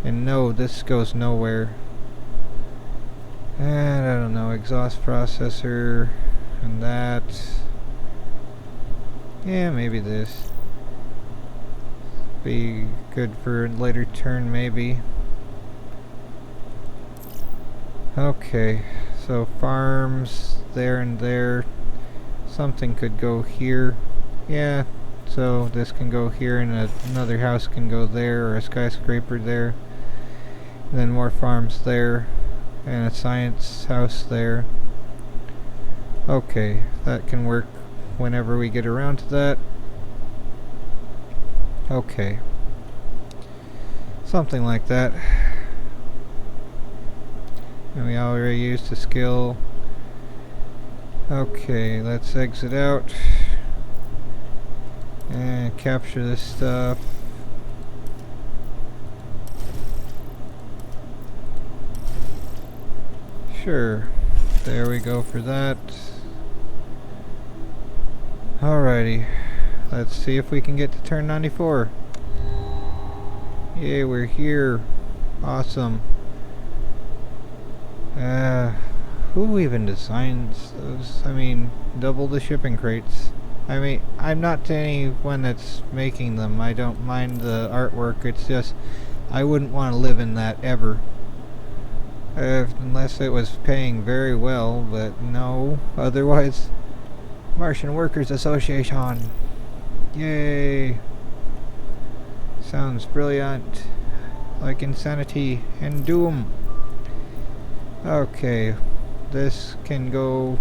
And no, this goes nowhere. And I don't know, exhaust processor and that. Yeah, maybe this. Be good for a later turn, maybe. Okay, so farms there and there. Something could go here. Yeah, so this can go here and another house can go there, or a skyscraper there. And then more farms there, and a science house there. Okay, that can work whenever we get around to that. Okay. Something like that. And we already used the skill. Okay, let's exit out. And capture this stuff. Sure. There we go for that. Alrighty. Let's see if we can get to turn 94. Yay, we're here. Awesome. Who even designs those? I mean, double the shipping crates. I mean, I'm not anyone that's making them. I don't mind the artwork. It's just, I wouldn't want to live in that ever. Unless it was paying very well, but no. Otherwise, Martian Workers Association. Yay. Sounds brilliant. Like Insanity and Doom. Okay, this can go,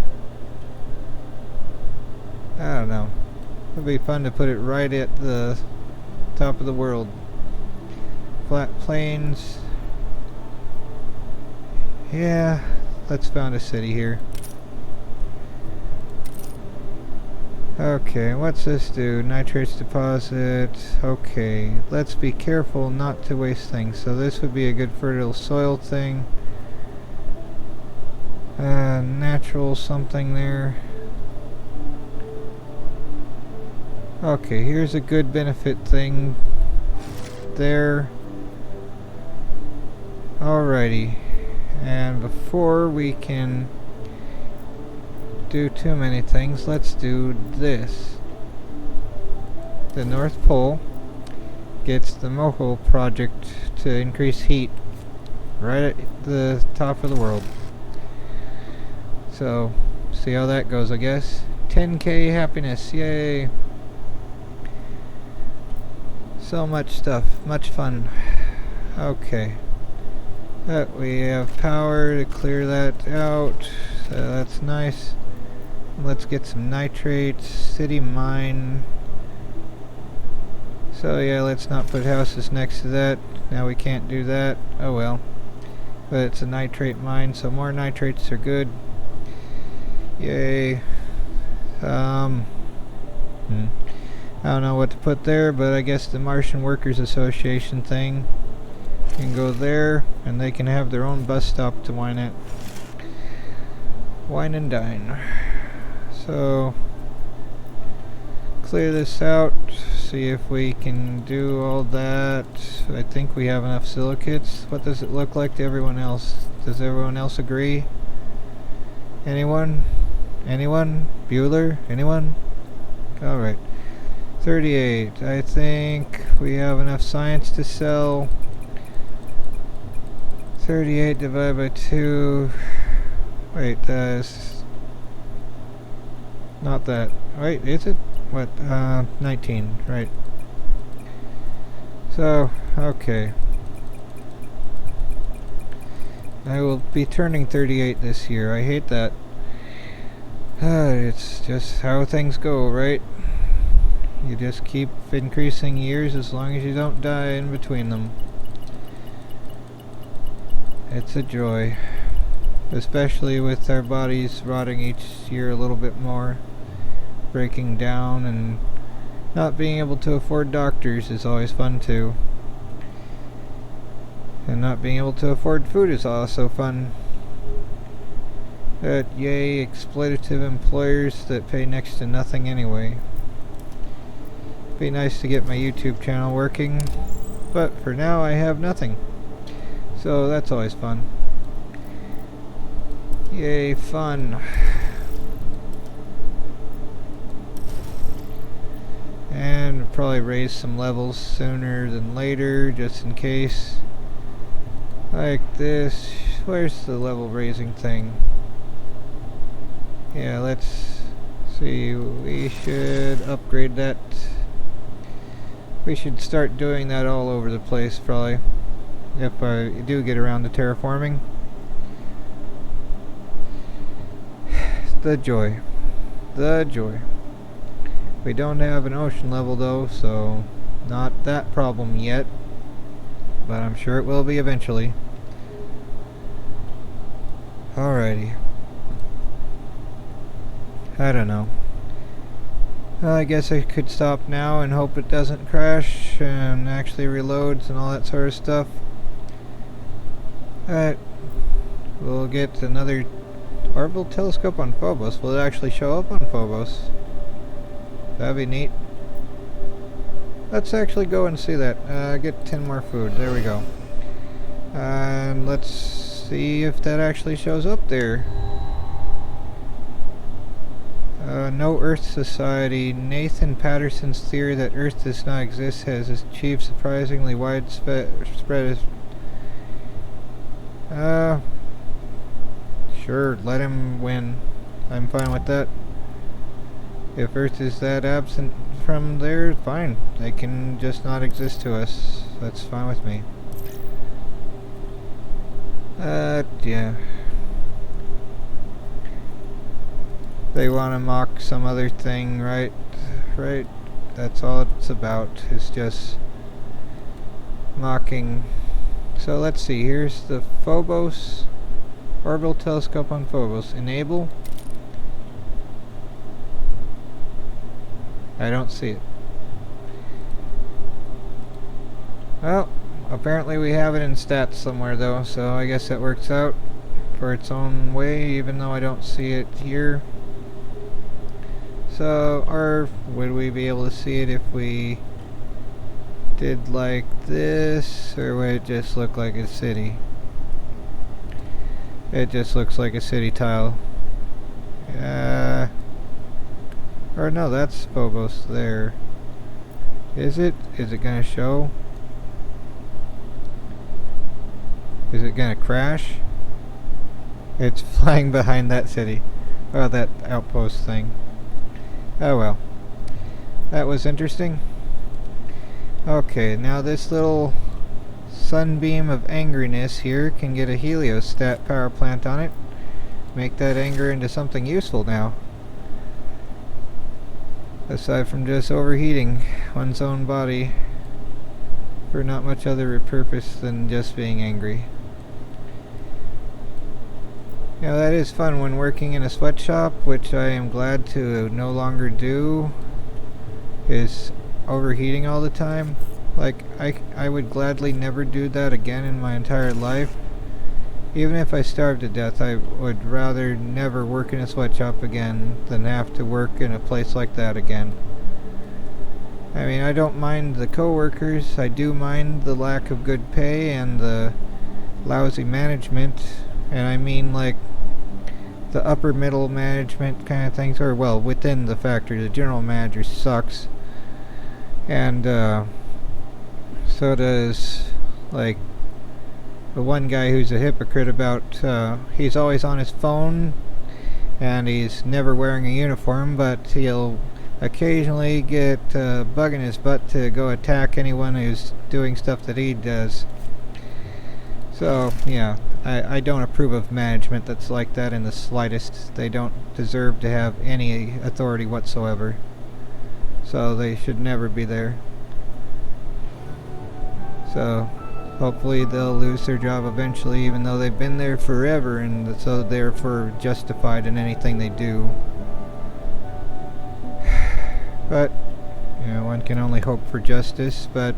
I don't know, it'd be fun to put it right at the top of the world. Flat plains, yeah, let's found a city here. Okay, what's this do? Nitrates deposit, okay, let's be careful not to waste things, so this would be a good fertile soil thing. Natural something there. Okay, here's a good benefit thing there. Alrighty, and before we can do too many things, let's do this. The North Pole gets the Moho project to increase heat right at the top of the world. So, see how that goes, I guess. 10k happiness, yay! So much stuff, much fun. Okay. We have power to clear that out, so that's nice. Let's get some nitrates. City mine. So yeah, let's not put houses next to that. Now we can't do that. Oh well. But it's a nitrate mine, so more nitrates are good. Yay. I don't know what to put there, but I guess the Martian Workers Association thing can go there, and they can have their own bus stop to wine at. Wine and dine. So, clear this out, see if we can do all that. I think we have enough silicates. What does it look like to everyone else? Does everyone else agree? Anyone? Anyone? Bueller? Anyone? Alright. 38. I think we have enough science to sell. 38 divided by 2. Wait, that's not that. Wait, is it? What? 19, right. So, okay. I will be turning 38 this year. I hate that. It's just how things go, right? You just keep increasing years as long as you don't die in between them. It's a joy. Especially with our bodies rotting each year a little bit more. Breaking down, and not being able to afford doctors is always fun too. And not being able to afford food is also fun. But yay, exploitative employers that pay next to nothing anyway. Be nice to get my YouTube channel working, but for now I have nothing. So that's always fun. Yay, fun. And probably raise some levels sooner than later, just in case. Like this. Where's the level raising thing? Yeah, let's see. We should upgrade that. We should start doing that all over the place, probably. If I do get around to terraforming. The joy. The joy. We don't have an ocean level though, so not that problem yet. But I'm sure it will be eventually. Alrighty. I don't know. Well, I guess I could stop now and hope it doesn't crash and actually reloads and all that sort of stuff. Alright. We'll get another orbital telescope on Phobos. Will it actually show up on Phobos? That'd be neat. Let's actually go and see that. Get 10 more food. There we go. And let's see if that actually shows up there. No Earth Society. Nathan Patterson's theory that Earth does not exist has achieved surprisingly widespread. Sure, let him win. I'm fine with that. If Earth is that absent from there, fine. They can just not exist to us. That's fine with me. Yeah. They want to mock some other thing, right? Right? That's all it's about, is just mocking. So let's see, here's the Phobos orbital telescope on Phobos. Enable. I don't see it. Well, apparently we have it in stats somewhere though, so I guess that works out for its own way, even though I don't see it here. So, or would we be able to see it if we did like this, or would it just look like a city? It just looks like a city tile. Or no, that's Phobos there. Is it? Is it gonna show? Is it gonna crash? It's flying behind that city. Oh, that outpost thing. Oh well. That was interesting. Okay, now this little sunbeam of angriness here can get a heliostat power plant on it. Make that anger into something useful now. Aside from just overheating one's own body for not much other purpose than just being angry. You know, that is fun when working in a sweatshop, which I am glad to no longer do, is overheating all the time. Like, I would gladly never do that again in my entire life. Even if I starved to death, I would rather never work in a sweatshop again than have to work in a place like that again. I mean, I don't mind the coworkers, I do mind the lack of good pay and the lousy management, and I mean like the upper middle management kind of things, or well, within the factory, the general manager sucks, and so does like the one guy who's a hypocrite about he's always on his phone and he's never wearing a uniform, but he'll occasionally get a bug in his butt to go attack anyone who's doing stuff that he does. So yeah, I don't approve of management that's like that in the slightest. They don't deserve to have any authority whatsoever, so they should never be there. So hopefully they'll lose their job eventually, even though they've been there forever, and so therefore justified in anything they do. But, you know, one can only hope for justice, but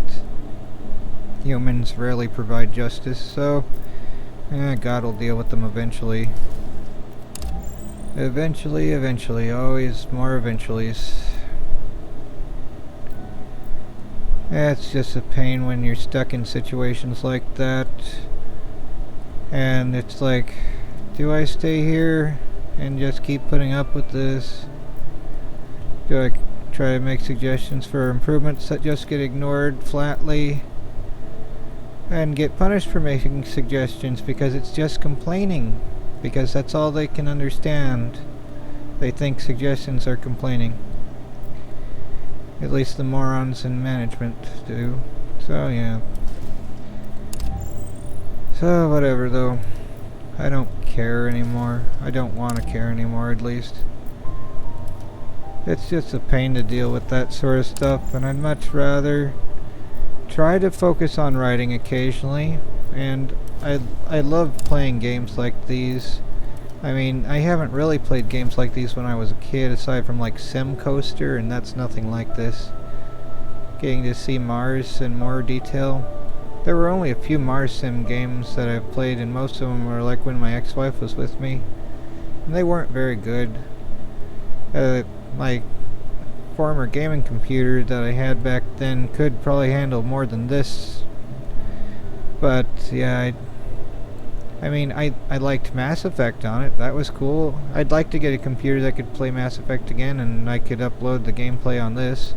humans rarely provide justice, so God will deal with them eventually. Eventually, always more eventuallys. It's just a pain when you're stuck in situations like that, and it's like, do I stay here and just keep putting up with this? Do I try to make suggestions for improvements that just get ignored flatly and get punished for making suggestions because it's just complaining, because that's all they can understand? They think suggestions are complaining. At least the morons in management do. So yeah. So whatever though. I don't care anymore. I don't want to care anymore, at least. It's just a pain to deal with that sort of stuff, and I'd much rather try to focus on writing occasionally. And I love playing games like these. I mean, I haven't really played games like these when I was a kid, aside from like Sim Coaster, and that's nothing like this. Getting to see Mars in more detail. There were only a few Mars Sim games that I've played, and most of them were like when my ex-wife was with me, and they weren't very good. My former gaming computer that I had back then could probably handle more than this, but yeah, I mean, I liked Mass Effect on it. That was cool. I'd like to get a computer that could play Mass Effect again, and I could upload the gameplay on this.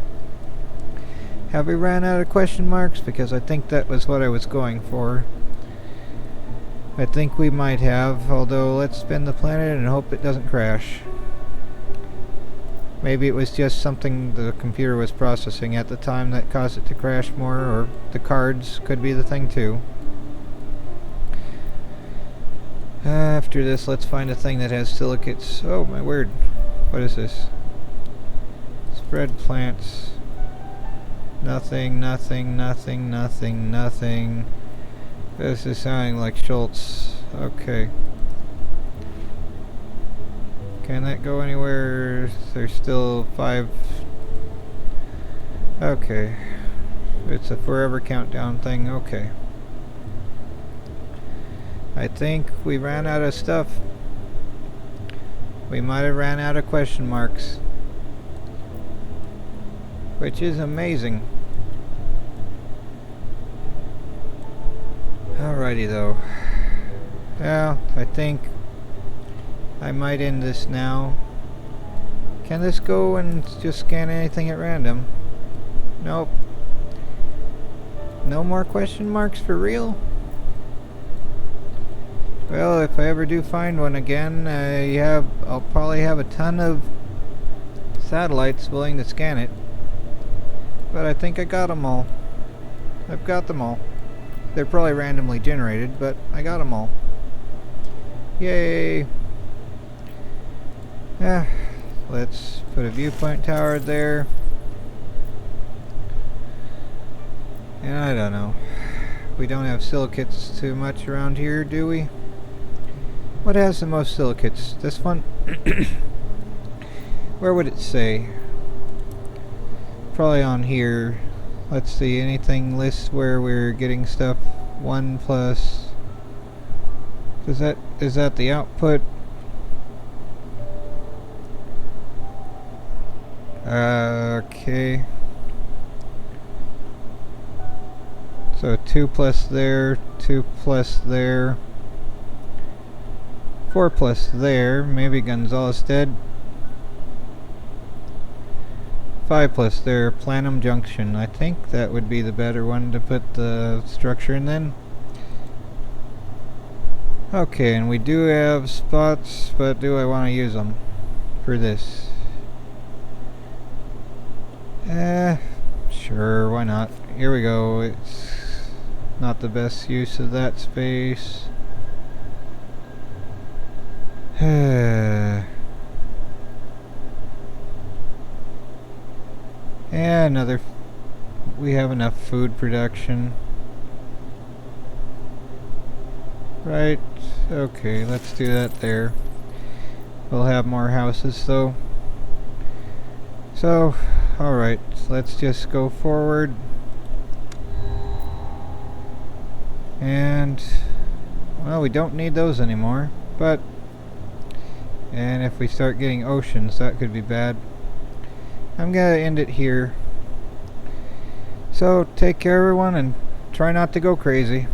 Have we ran out of question marks? Because I think that was what I was going for. I think we might have, although let's spin the planet and hope it doesn't crash. Maybe it was just something the computer was processing at the time that caused it to crash more, or the cards could be the thing too. After this, let's find a thing that has silicates. Oh my word. What is this? Spread plants. Nothing, nothing, nothing, nothing, nothing. This is sounding like Schultz. Okay. Can that go anywhere? There's still 5. Okay. It's a forever countdown thing. Okay. I think we ran out of stuff. We might have ran out of question marks. Which is amazing. Alrighty though. Yeah, I think I might end this now. Can this go and just scan anything at random? Nope. No more question marks for real? Well, if I ever do find one again, I'll probably have a ton of satellites willing to scan it. But I think I got them all. I've got them all. They're probably randomly generated, but I got them all. Yay! Yeah, let's put a viewpoint tower there. And I don't know. We don't have silicates too much around here, do we? What has the most silicates? This one? Where would it say? Probably on here. Let's see, anything lists where we're getting stuff. 1 plus... is that the output? Okay. So 2 plus there, 2 plus there, 4 plus there, maybe Gonzales dead. 5 plus there, Planum Junction. I think that would be the better one to put the structure in then. Okay, and we do have spots, but do I want to use them for this? Sure, why not? Here we go. It's not the best use of that space. And another. We have enough food production. Right. Okay, let's do that there. We'll have more houses though. So, alright, let's just go forward. And, well, we don't need those anymore, but, and if we start getting oceans, that could be bad. I'm gonna end it here. So, take care everyone, and try not to go crazy.